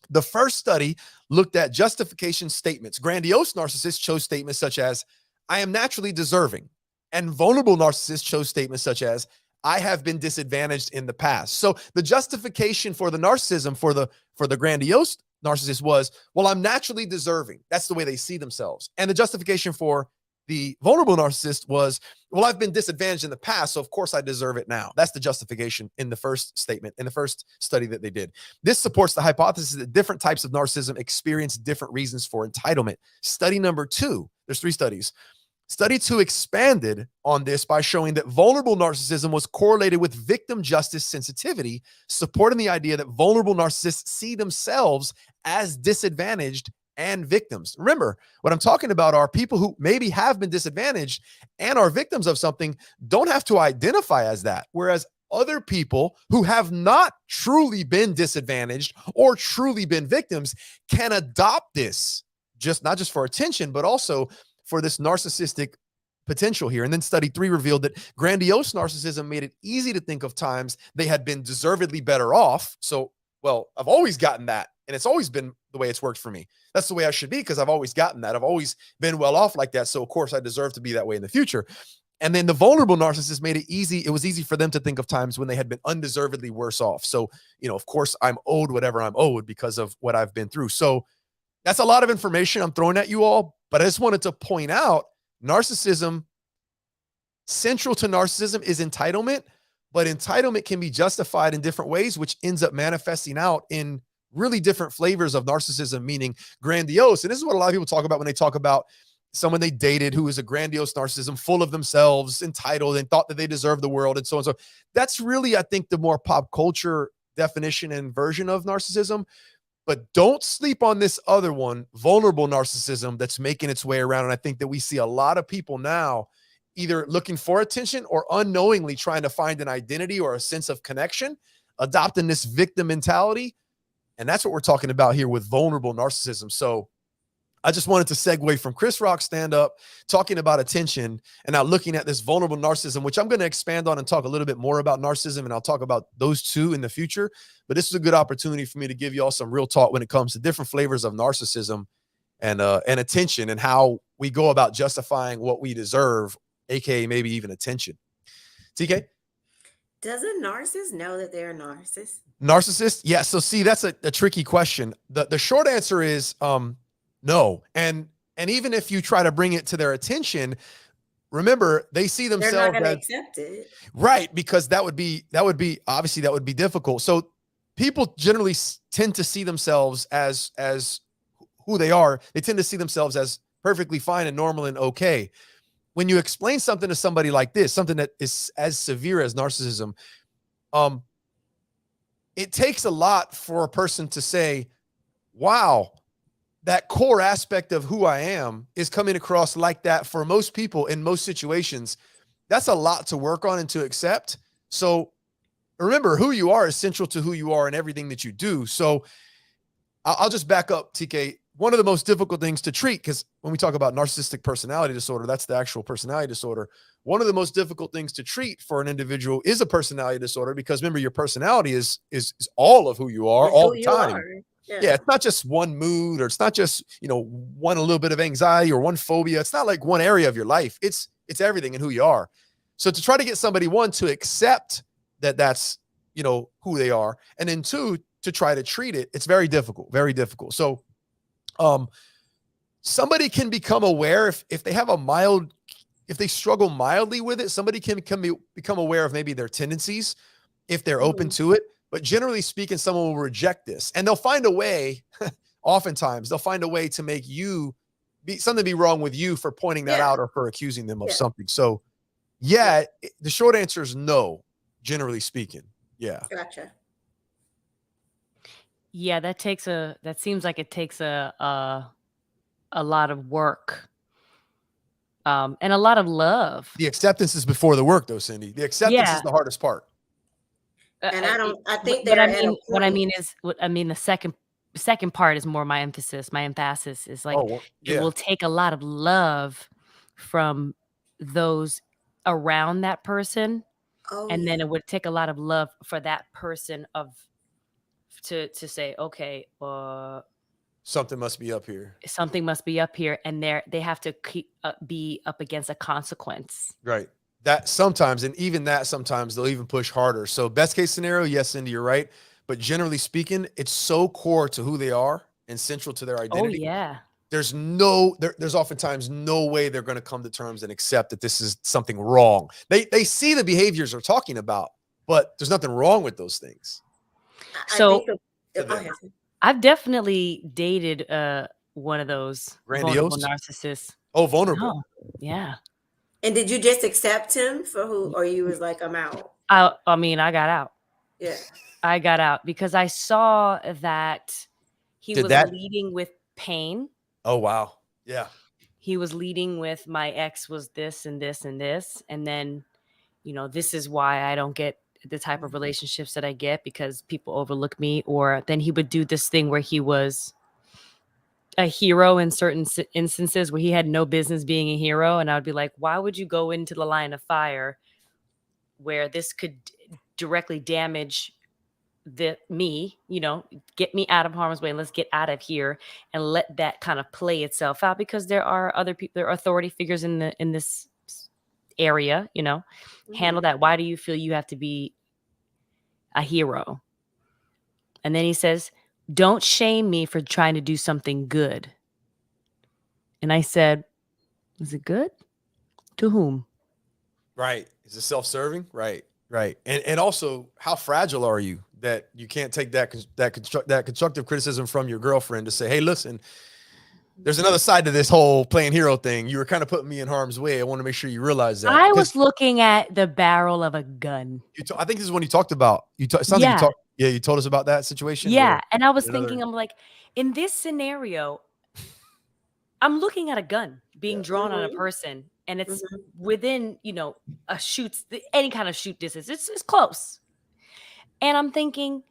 The first study looked at justification statements. Grandiose narcissists chose statements such as, I am naturally deserving. And vulnerable narcissists chose statements such as, I have been disadvantaged in the past. So the justification for the narcissism for the grandiose narcissist was, well, I'm naturally deserving. That's the way they see themselves. And the justification for the vulnerable narcissist was, well, I've been disadvantaged in the past, so of course I deserve it now. That's the justification in the first statement, in the first study that they did. This supports the hypothesis that different types of narcissism experience different reasons for entitlement. Study number 2, there's 3 studies. Study 2 expanded on this by showing that vulnerable narcissism was correlated with victim justice sensitivity, supporting the idea that vulnerable narcissists see themselves as disadvantaged and victims. Remember, what I'm talking about are people who maybe have been disadvantaged and are victims of something don't have to identify as that, whereas other people who have not truly been disadvantaged or truly been victims can adopt this, not just for attention, but also for this narcissistic potential here. And then study 3 revealed that grandiose narcissism made it easy to think of times they had been deservedly better off. So, well, I've always gotten that, and it's always been the way it's worked for me. That's the way I should be because I've always gotten that. I've always been well off like that. So, of course, I deserve to be that way in the future. And then the vulnerable narcissist made it easy. It was easy for them to think of times when they had been undeservedly worse off. So, of course, I'm owed whatever I'm owed because of what I've been through. So that's a lot of information I'm throwing at you all. But I just wanted to point out narcissism, central to narcissism is entitlement, but entitlement can be justified in different ways, which ends up manifesting out in really different flavors of narcissism, meaning grandiose. And this is what a lot of people talk about when they talk about someone they dated who is a grandiose narcissism, full of themselves, entitled, and thought that they deserve the world, and so on. So that's really, I think, the more pop culture definition and version of narcissism. But don't sleep on this other one, vulnerable narcissism, that's making its way around. And I think that we see a lot of people now either looking for attention or unknowingly trying to find an identity or a sense of connection, adopting this victim mentality. And that's what we're talking about here with vulnerable narcissism. So I just wanted to segue from Chris Rock's stand-up, talking about attention, and now looking at this vulnerable narcissism, which I'm going to expand on and talk a little bit more about narcissism, and I'll talk about those 2 in the future. But this is a good opportunity for me to give you all some real talk when it comes to different flavors of narcissism and attention and how we go about justifying what we deserve, aka maybe even attention. TK? Does a narcissist know that they're a narcissist? Narcissist? Yeah. So see, that's a tricky question. The short answer is no. And even if you try to bring it to their attention, remember, they see themselves They're not going to as accept it. right, because that would be obviously that would be difficult. So people generally tend to see themselves as who they are. They tend to see themselves as perfectly fine and normal and okay. When you explain something to somebody like this, something that is as severe as narcissism, it takes a lot for a person to say, wow, that core aspect of who I am is coming across like that for most people in most situations. that's a lot to work on and to accept. So remember, who you are is central to who you are and everything that you do. So I'll just back up, TK. One of the most difficult things to treat, because when we talk about narcissistic personality disorder, that's the actual personality disorder. One of the most difficult things to treat for an individual is a personality disorder, because remember, your personality is all of who you are It's all who the you time. are. Yeah, it's not just one mood, or it's not just, one a little bit of anxiety or one phobia. It's not like one area of your life. It's everything and who you are. So to try to get somebody, one, to accept that that's, who they are, and then two, to try to treat it, it's very difficult, very difficult. So somebody can become aware if they have if they struggle mildly with it, somebody can become aware of maybe their tendencies if they're open to it. But generally speaking, someone will reject this, and they'll find a way. Oftentimes they'll find a way to make you something be wrong with you for pointing that out or for accusing them of something. So the short answer is no, generally speaking. Yeah. Gotcha. Yeah, that seems like it takes a lot of work. And a lot of love. The acceptance is before the work, though, Syndee. The acceptance is the hardest part. And I think what they're I at a mean, what I point. mean is, the second part is more my emphasis. My emphasis is like, it will take a lot of love from those around that person. And then it would take a lot of love for that person to say, okay, something must be up here. Something must be up here, and they have to be up against a consequence. Right. That sometimes, and even that sometimes they'll even push harder. So best case scenario, yes, Syndee, you're right. But generally speaking, it's so core to who they are and central to their identity. Oh yeah. There's oftentimes no way they're going to come to terms and accept that this is something wrong. They see the behaviors they're talking about, but there's nothing wrong with those things. So I've definitely dated one of those vulnerable narcissists. Oh, vulnerable. No. Yeah. And did you just accept him for who, or you was like, I'm out? I mean, I got out. Yeah. I got out because I saw that he was leading with pain. Oh, wow. Yeah. He was leading with, my ex was this and this and this. And then, this is why I don't get the type of relationships that I get, because people overlook me. Or then he would do this thing where he was a hero in certain instances where he had no business being a hero. And I would be like, why would you go into the line of fire where this could directly damage me, get me out of harm's way, and let's get out of here and let that kind of play itself out, because there are other people, there are authority figures in this area, handle that. Why do you feel you have to be a hero? And then he says, don't shame me for trying to do something good. And I said, is it good? To whom? Right. Is it self-serving? Right. Right. And also, how fragile are you that you can't take that constructive criticism from your girlfriend to say, hey, listen, there's another side to this whole playing hero thing. You were kind of putting me in harm's way. I want to make sure you realize that. I was looking at the barrel of a gun. I think this is when you talked about, you told us about that situation. Yeah. And I was thinking, I'm like, in this scenario, I'm looking at a gun being drawn on a person, and it's within, any kind of shoot distance. It's close. And I'm thinking,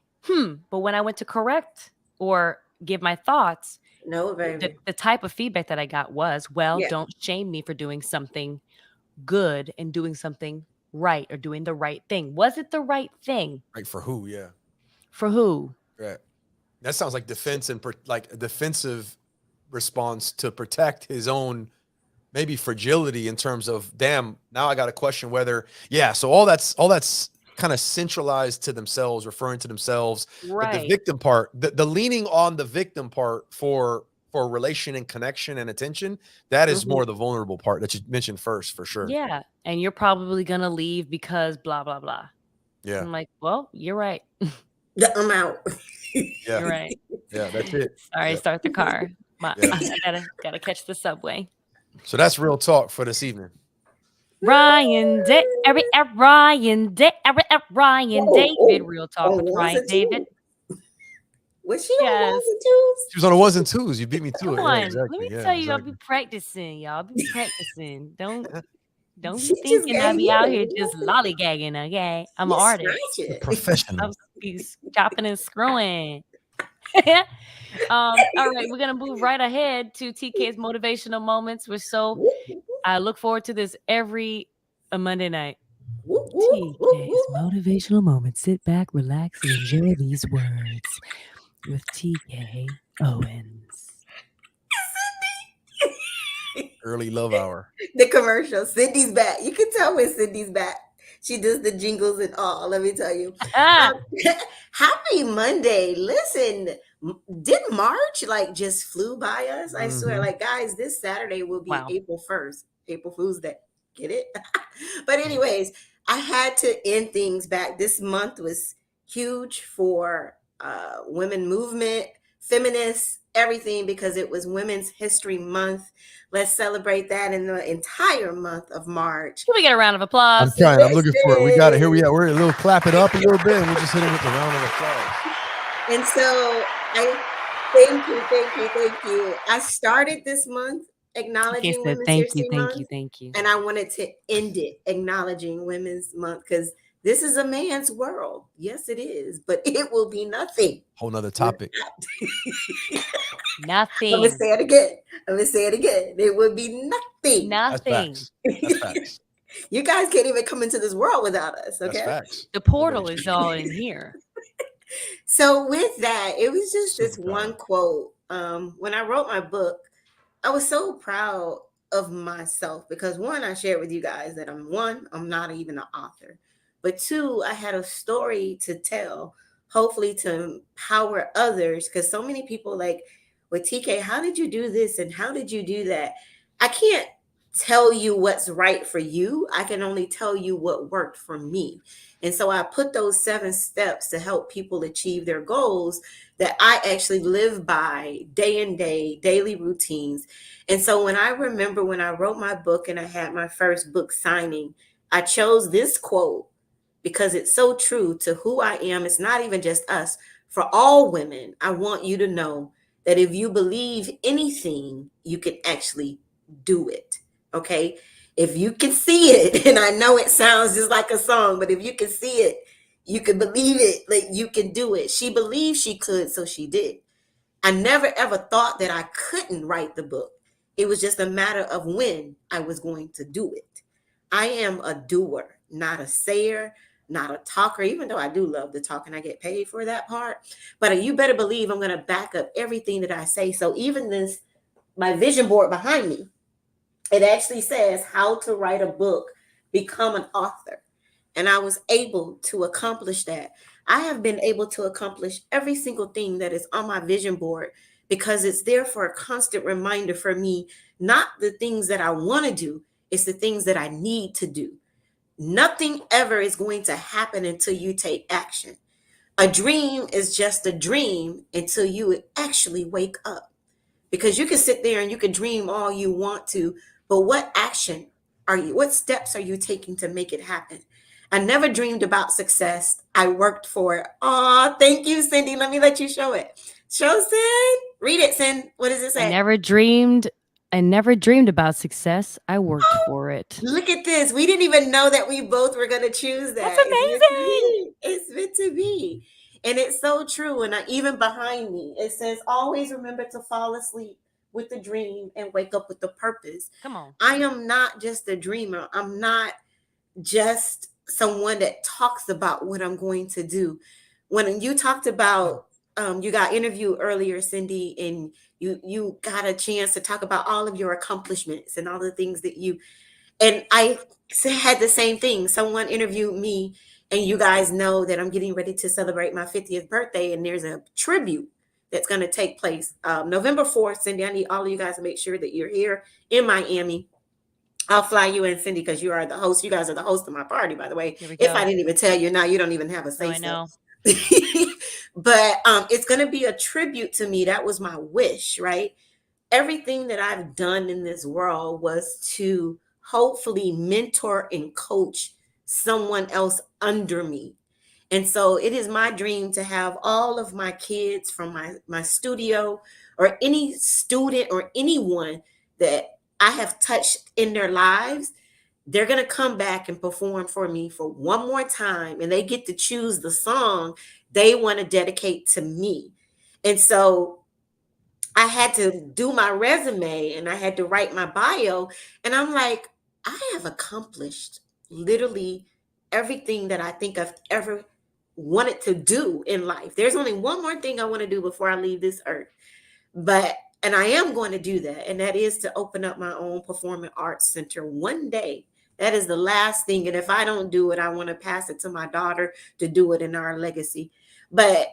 but when I went to correct or give my thoughts, no, baby. The type of feedback that I got was, don't shame me for doing something good and doing something right, or doing the right thing. Was it the right thing? Right. For who? Yeah. For who? Right. That sounds like defense and like a defensive response to protect his own maybe fragility in terms of, damn, now I got to question whether, so all that's kind of centralized to themselves, referring to themselves. Right. But the victim part, the leaning on the victim part for relation and connection and attention, that is more the vulnerable part that you mentioned first, for sure. Yeah. And you're probably going to leave because blah, blah, blah. Yeah. I'm like, well, you're right. I'm out. You're right. Yeah, that's it. Sorry, start the car. I gotta catch the subway. So that's real talk for this evening. Ryan David, real talk with Ryan David. Was she on ones and twos? She was on the ones and twos. You beat me to it. Come on, exactly. let me tell you, I'll be practicing, y'all. I'll be practicing. Don't She be just thinking I gave be you out the here just lollygagging, okay? I'm an you artist. snatch it. I'm Professional. be chopping and screwing. All right, we're gonna move right ahead to TK's motivational moments. I look forward to this every Monday night. Whoop, whoop, whoop, TK's whoop. motivational moments. Sit back, relax, and enjoy these words with TK Owens. Early love hour. The commercial. Cindy's back. You can tell when Cindy's back. She does the jingles and all. Let me tell you. Ah, Happy Monday. Listen, did March like just flew by us? I swear, Mhm. like guys, this Saturday will be wow. April 1st. April Fool's Day. Get it? But anyways, I had to end things back. This month was huge for women movement, feminists, everything because it was Women's History Month. Let's celebrate that in the entire month of March. Can we get a round of I'm applause? trying. I'm looking for it. We got it. Here we Listen. are. We're a little clap it up a little bit, and we'll just hit it with the round of applause. And so I thank you, thank you, thank you. I started this month TK acknowledging said, Women's "Thank you, History thank you, Month, thank you." and I wanted to end it acknowledging Women's Month because this is a man's world. Yes, it is, but it will be nothing. Whole nother topic. I'm Nothing. gonna say it again. I'm gonna say it again. It would be nothing. That's Nothing. facts. That's facts. You guys can't even come into this world without us. That's Okay. facts. The portal Nobody's is all in here. So with that, it was just this one Superpower. quote. When I wrote my book, I was so proud of myself because one, I shared with you guys that I'm not even an author, but two, I had a story to tell, hopefully to empower others. Because so many people like, with TK, how did you do this and how did you do that? I can't tell you what's right for you. I can only tell you what worked for me. And so I put those 7 steps to help people achieve their goals that I actually live by day in day, daily routines. And so when I remember when I wrote my book and I had my first book signing, I chose this quote because it's so true to who I am. It's not even just us. For all women, I want you to know that if you believe anything, you can actually do it. Okay. If you can see it, and I know it sounds just like a song, but if you can see it, you can believe it, like you can do it. She believed she could, so she did. I never ever thought that I couldn't write the book. It was just a matter of when I was going to do it. I am a doer, not a sayer, not a talker, even though I do love to talk and I get paid for that part. But you better believe I'm going to back up everything that I say. So even this, my vision board behind me, it actually says how to write a book, become an author. And I was able to accomplish that. I have been able to accomplish every single thing that is on my vision board because it's there for a constant reminder for me, not the things that I want to do, it's the things that I need to do. Nothing ever is going to happen until you take action. A dream is just a dream until you actually wake up. Because you can sit there and you can dream all you want to, but what steps are you taking to make it happen? I never dreamed about success. I worked for it. Oh, thank you, Syndee. Let me let you show it. Show Sin. Read it, Sin. What does it I say? never dreamed about success. I worked for it. Look at this. We didn't even know that we both were going to choose That's that. It's meant to amazing. be. It's meant to be. And it's so true. And even behind me, it says, always remember to fall asleep with the dream and wake up with the purpose. Come on. I am not just a dreamer. I'm not just someone that talks about what I'm going to do. When you talked about, you got interviewed earlier, Syndee, and you got a chance to talk about all of your accomplishments and all the things that you, and I had the same thing. Someone interviewed me, and you guys know that I'm getting ready to celebrate my 50th birthday, and there's a tribute that's going to take place November 4th. Syndee, I need all of you guys to make sure that you're here in Miami. I'll fly you in, Syndee, because you are the host. You guys are the host of my party, by the way. Here we If go. I didn't even tell you, now you don't even have a say I so. know. But it's going to be a tribute to me. That was my wish, right? Everything that I've done in this world was to hopefully mentor and coach someone else under me. And so it is my dream to have all of my kids from my studio, or any student or anyone that I have touched in their lives, they're going to come back and perform for me for one more time, and they get to choose the song they want to dedicate to me. And so I had to do my resume and I had to write my bio. And I'm like, I have accomplished literally everything that I think I've ever wanted to do in life. There's only one more thing I want to do before I leave this earth. But, and I am going to do that. And that is to open up my own performing arts center one day. That is the last thing. And if I don't do it, I want to pass it to my daughter to do it in our legacy. But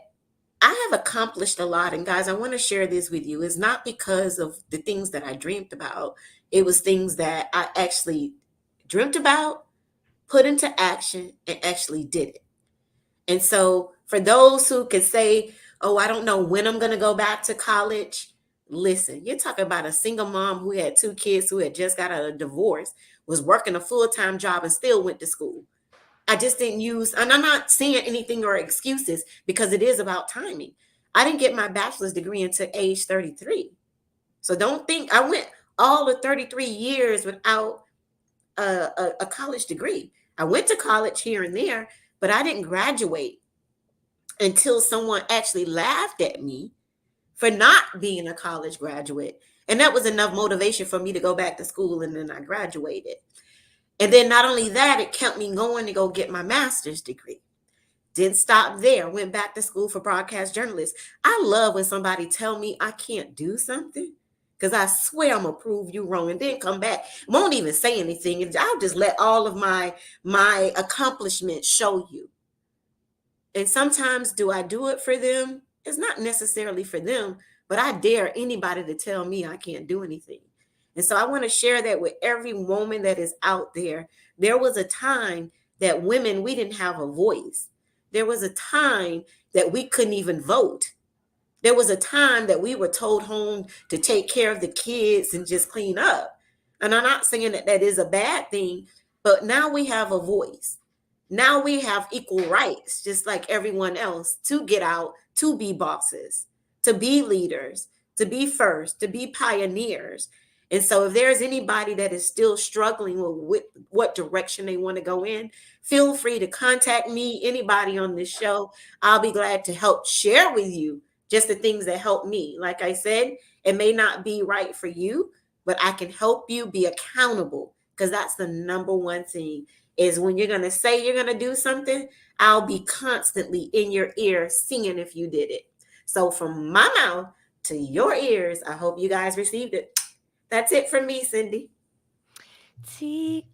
I have accomplished a lot. And guys, I want to share this with you. It's not because of the things that I dreamed about. It was things that I actually dreamt about, put into action, and actually did it. And so for those who could say, oh, I don't know when I'm going to go back to college. Listen, you're talking about a single mom who had 2 kids, who had just got out of a divorce, was working a full-time job and still went to school. I just didn't use, and I'm not saying anything or excuses, because it is about timing. I didn't get my bachelor's degree until age 33. So don't think I went all the 33 years without a college degree. I went to college here and there, but I didn't graduate until someone actually laughed at me for not being a college graduate. And that was enough motivation for me to go back to school, and then I graduated. And then not only that, it kept me going to go get my master's degree. Didn't stop there. Went back to school for broadcast journalists. I love when somebody tell me I can't do something, because I swear I'm gonna prove you wrong, and then come back. Won't even say anything. And I'll just let all of my accomplishments show you. And sometimes do I do it for them? It's not necessarily for them, but I dare anybody to tell me I can't do anything. And so I want to share that with every woman that is out there. There was a time that women, we didn't have a voice. There was a time that we couldn't even vote. There was a time that we were told home to take care of the kids and just clean up. And I'm not saying that that is a bad thing, but now we have a voice. Now we have equal rights, just like everyone else, to get out, to be bosses, to be leaders, to be first, to be pioneers. And so if there's anybody that is still struggling with what direction they want to go in, feel free to contact me, anybody on this show. I'll be glad to help share with you just the things that help me. Like I said, it may not be right for you, but I can help you be accountable, because that's the number one thing, is when you're going to say you're going to do something, I'll be constantly in your ear seeing if you did it. So from my mouth to your ears, I hope you guys received it. That's it from me, Syndee. Thank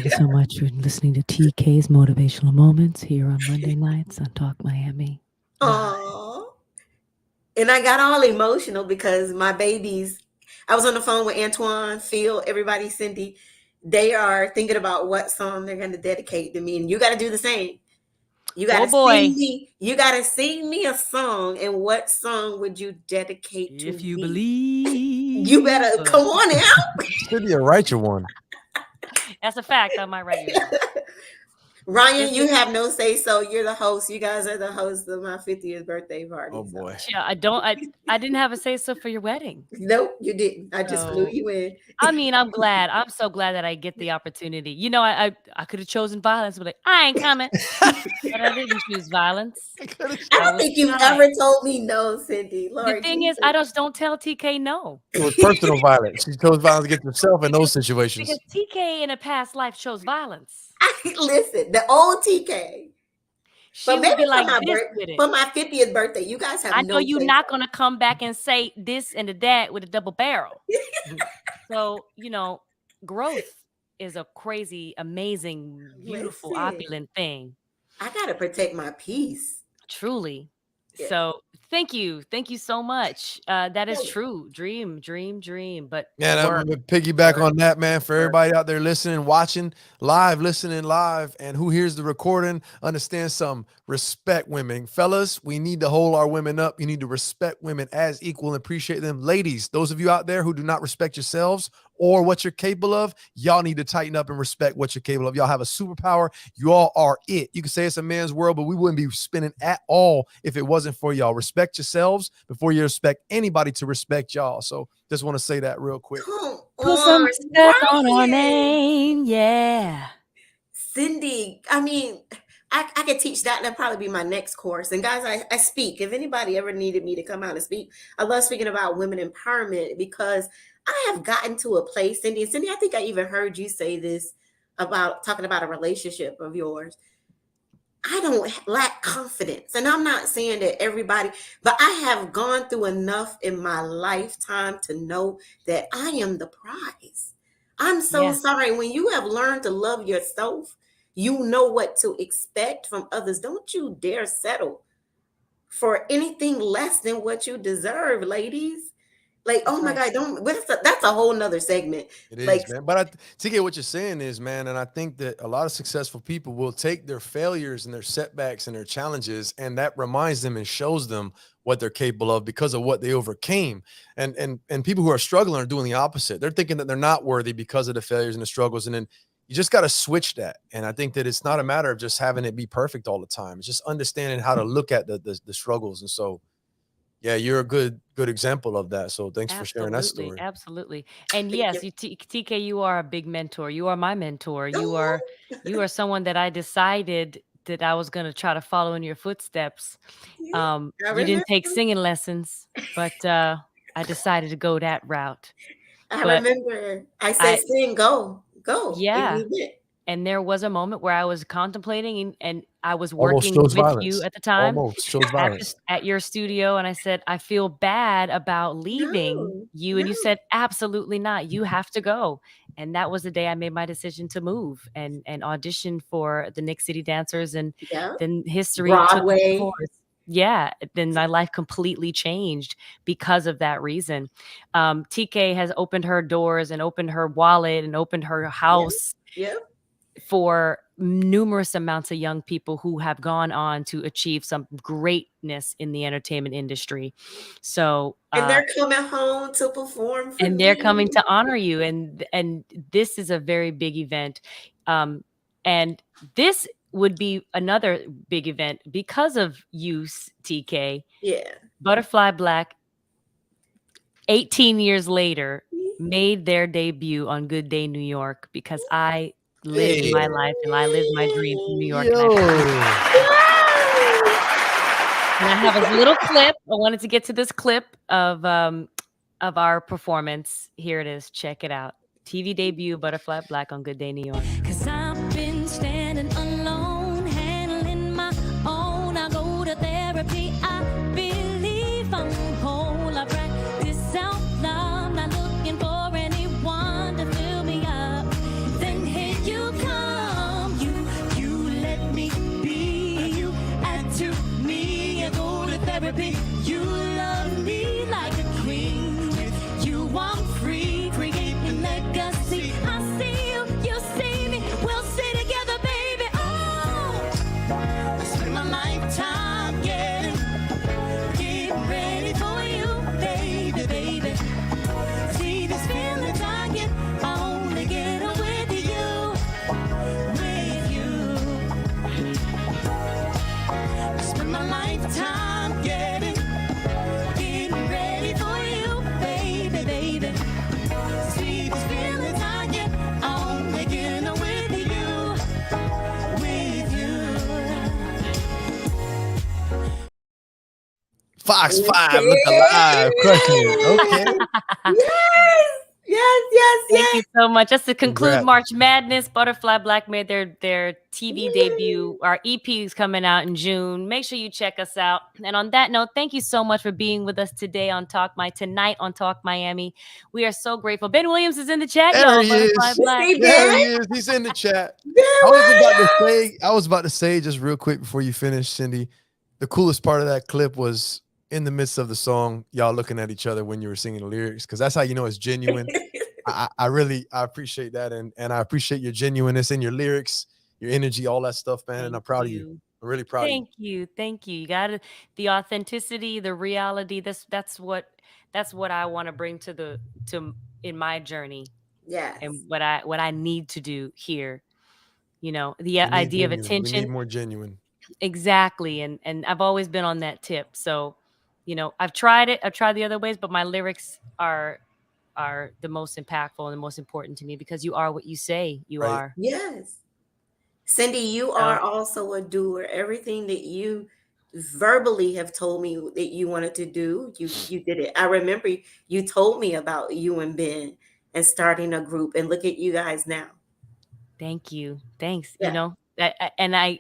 you so much for listening to TK's Motivational Moments here on Monday nights on Talk Miami. Aww. And I got all emotional because my babies, I was on the phone with Antoine, Phil, everybody, Syndee. They are thinking about what song they're going to dedicate to me. And you got to do the same. You got to sing me. You got to sing me a song. And what song would you dedicate to me? If you believe. You better come on now. Should be a write you one. That's a fact. I might write you. Ryan, you have no say so. You're the host. You guys are the hosts of my 50th birthday party. Oh boy. Yeah, I didn't have a say so for your wedding. Nope, you didn't. I just flew you in. I mean, I'm glad. I'm so glad that I get the opportunity. You know, I could have chosen violence, but like, I ain't coming. But I didn't choose violence. I don't think you've ever told me no, Syndee. Lord, the thing is, I just don't tell TK no. It was personal violence. She chose violence against herself in those situations. Because TK in a past life chose violence. Listen, the old TK. She would be like this with it. For my 50th birthday, you guys have I know you're not going to come back and say this and that with a double barrel. So, you know, growth is a crazy, amazing, beautiful, opulent thing. I got to protect my peace. Truly. Yeah. So thank you. Thank you so much. That is true. Dream. But yeah, I'm gonna piggyback on that, man. For everybody out there listening, watching live, listening live, and who hears the recording, understand something. Respect women. Fellas, we need to hold our women up. You need to respect women as equal and appreciate them. Ladies, those of you out there who do not respect yourselves or what you're capable of, y'all need to tighten up and respect what you're capable of. Y'all have a superpower. You all are it. You can say it's a man's world, but we wouldn't be spinning at all if it wasn't for y'all. Respect yourselves before you expect anybody to respect y'all. So just want to say that real quick. Come Put some on, respect on our Ryan. name. Yeah. Syndee, I mean, I could teach that. That'll probably be my next course. And guys, I speak. If anybody ever needed me to come out and speak, I love speaking about women empowerment because I have gotten to a place, Syndee. And Syndee, I think I even heard you say this about talking about a relationship of yours. I don't lack confidence. And I'm not saying that everybody, but I have gone through enough in my lifetime to know that I am the prize. I'm so Yeah. sorry. When you have learned to love yourself, you know what to expect from others. Don't you dare settle for anything less than what you deserve, ladies. Like, That's oh my right. God, don't, that's a whole nother segment. It Like, is, man. But to get what you're saying is, man, and I think that a lot of successful people will take their failures and their setbacks and their challenges, and that reminds them and shows them what they're capable of because of what they overcame. And people who are struggling are doing the opposite. They're thinking that they're not worthy because of the failures and the struggles. And then you just got to switch that. And I think that it's not a matter of just having it be perfect all the time. It's just understanding how to look at the struggles. And so, yeah, you're a good example of that. So thanks for sharing that Absolutely, story. absolutely. And thank you. yes, TK, you are a big mentor. You are my mentor. Oh, You are someone that I decided that I was going to try to follow in your footsteps. yeah, I You remember. didn't take singing lessons, but I decided to go that route. I But remember I said, I, "Sin, go, go," and yeah, you went. and there was a moment where I was contemplating and I was Almost working shows with you violence. at the time Almost shows violence. at your studio, and I said, "I feel bad about leaving No, you," and no, you said, "Absolutely not. You have to go." And that was the day I made my decision to move and audition for the Nick City Dancers, and yeah, then history took its Broadway. course. Yeah, then my life completely changed because of that reason. TK has opened her doors and opened her wallet and opened her Yeah, house yeah. for numerous amounts of young people who have gone on to achieve some greatness in the entertainment industry. So, And they're coming home to perform for and they're coming me. to honor you, and this is a very big event, and this would be another big event because of you, TK. Yeah. Butterfly Black, 18 years later, made their debut on Good Day New York because I lived Hey, my life and I lived my dream from New York, and I promised yo. and I have a little clip. I wanted to get to this clip of our performance. Here it is. Check it out. TV debut, Butterfly Black on Good Day New York. 'Cause I've been standing alone, handling my own. I go to therapy. I believe I'm whole. I practice out loud, not looking for anyone to fill me up. Then here you come, you let me be. You add to me. I go to therapy. You love me like a queen. With you, I'm free, creating legacy. I see you, you see me. We'll stay together, baby. Oh, I spend my lifetime getting ready for you, baby, baby. See these feelings I get, I only get them with you, with you. I spend my lifetime getting ready for you, baby, baby. See these feelings I get, I only get them with you, with you. Fox 5, look alive, crushing it. Okay. Yes, yes, yes, Thank you yes. so much. Just to conclude Congrats. March Madness, Butterfly Black made their TV debut. Our EP is coming out in June. Make sure you check us out. And on that note, thank you so much for being with us today on tonight on Talk Miami. We are so grateful. Ben Williams is in the chat, There y'all. he Butterfly is. Black. Stay There there. he is. He's in the chat. There I was about to say just real quick before you finish, Syndee, the coolest part of that clip was in the midst of the song, y'all looking at each other when you were singing the lyrics, because that's how you know it's genuine. I really appreciate that, and I appreciate your genuineness in your lyrics, your energy, all that stuff, man. And I'm Thank proud of you. you. I'm really proud of you. Thank you. Thank you. You got the authenticity, the reality. That's what I want to bring to in my journey. Yes. and what I need to do here. You know, the We need idea of genuine. We need attention. more genuine. Exactly. And I've always been on that tip. So, you know, I've tried it. I've tried the other ways, but my lyrics are the most impactful and the most important to me because you are what you say you Right. are. Yes. Syndee, you are also a doer. Everything that you verbally have told me that you wanted to do, you did it. I remember you told me about you and Ben and starting a group, and look at you guys now. Thank you. Thanks. You Yeah. know, and I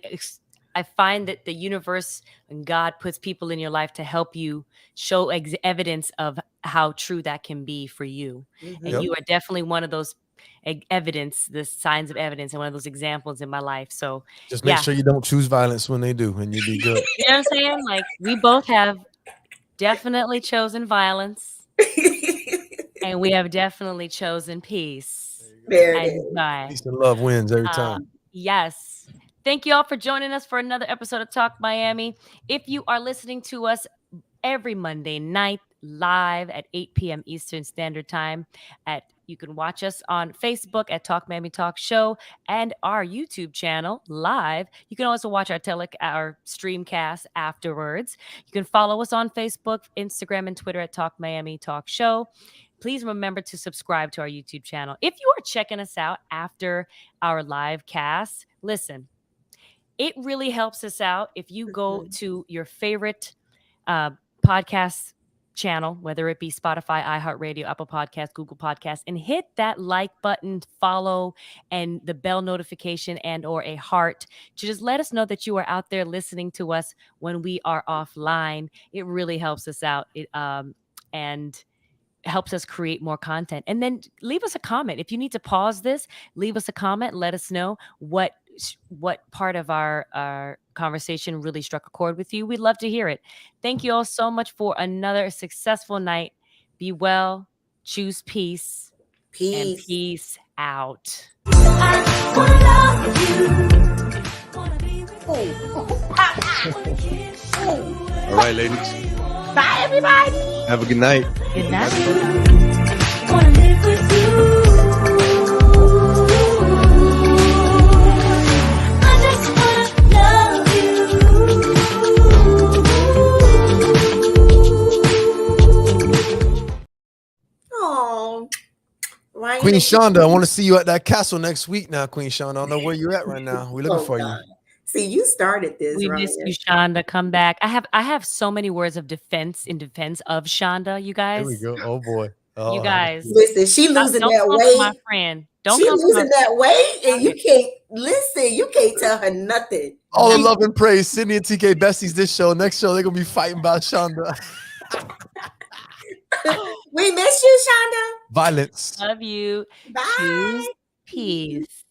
find that the universe and God puts people in your life to help you show evidence of how true that can be for you. And Yep. you are definitely one of those evidence, the signs of evidence, and one of those examples in my life. So, Just make sure you don't choose violence when they do, and you'll be good. you know what I'm saying? Like we both have definitely chosen violence, and we have definitely chosen peace There it and is. joy. Peace and love wins every time. Yes. Thank you all for joining us for another episode of Talk Miami. If you are listening to us every Monday night live at 8 p.m. Eastern Standard Time, you can watch us on Facebook at Talk Miami Talk Show and our YouTube channel live. You can also watch our streamcast afterwards. You can follow us on Facebook, Instagram, and Twitter at Talk Miami Talk Show. Please remember to subscribe to our YouTube channel. If you are checking us out after our live cast, listen, it really helps us out if you go to your favorite podcast channel, whether it be Spotify, iHeartRadio, Apple Podcasts, Google Podcasts, and hit that like button, follow, and the bell notification and/or a heart to just let us know that you are out there listening to us when we are offline. It really helps us out. And helps us create more content. And then leave us a comment. If you need to pause this, leave us a comment and let us know what part of our conversation really struck a chord with you. We'd love to hear it. Thank you all so much for another successful night. Be well, choose peace, and Peace. peace out. All right, ladies. Bye, everybody. Have a good night. Good night. Wanna live with you. I just wanna love you. Oh, right. Queen Shonda, I want to see you at that castle next week now, Queen Shonda. I don't know where you're at right now. We're looking for you. See, you started this, We right? miss you, Shonda. Come back. I have so many words of defense of Shonda, you guys. Here we go. Oh boy. You guys. Listen, she losing Don't that come for weight. my friend. Don't She come for losing my that weight, and you can't listen. You can't tell her nothing. All the love and praise. Syndee and TK besties this show. Next show, they're going to be fighting about Shonda. We miss you, Shonda. Violence. Love you. Bye. Choose peace.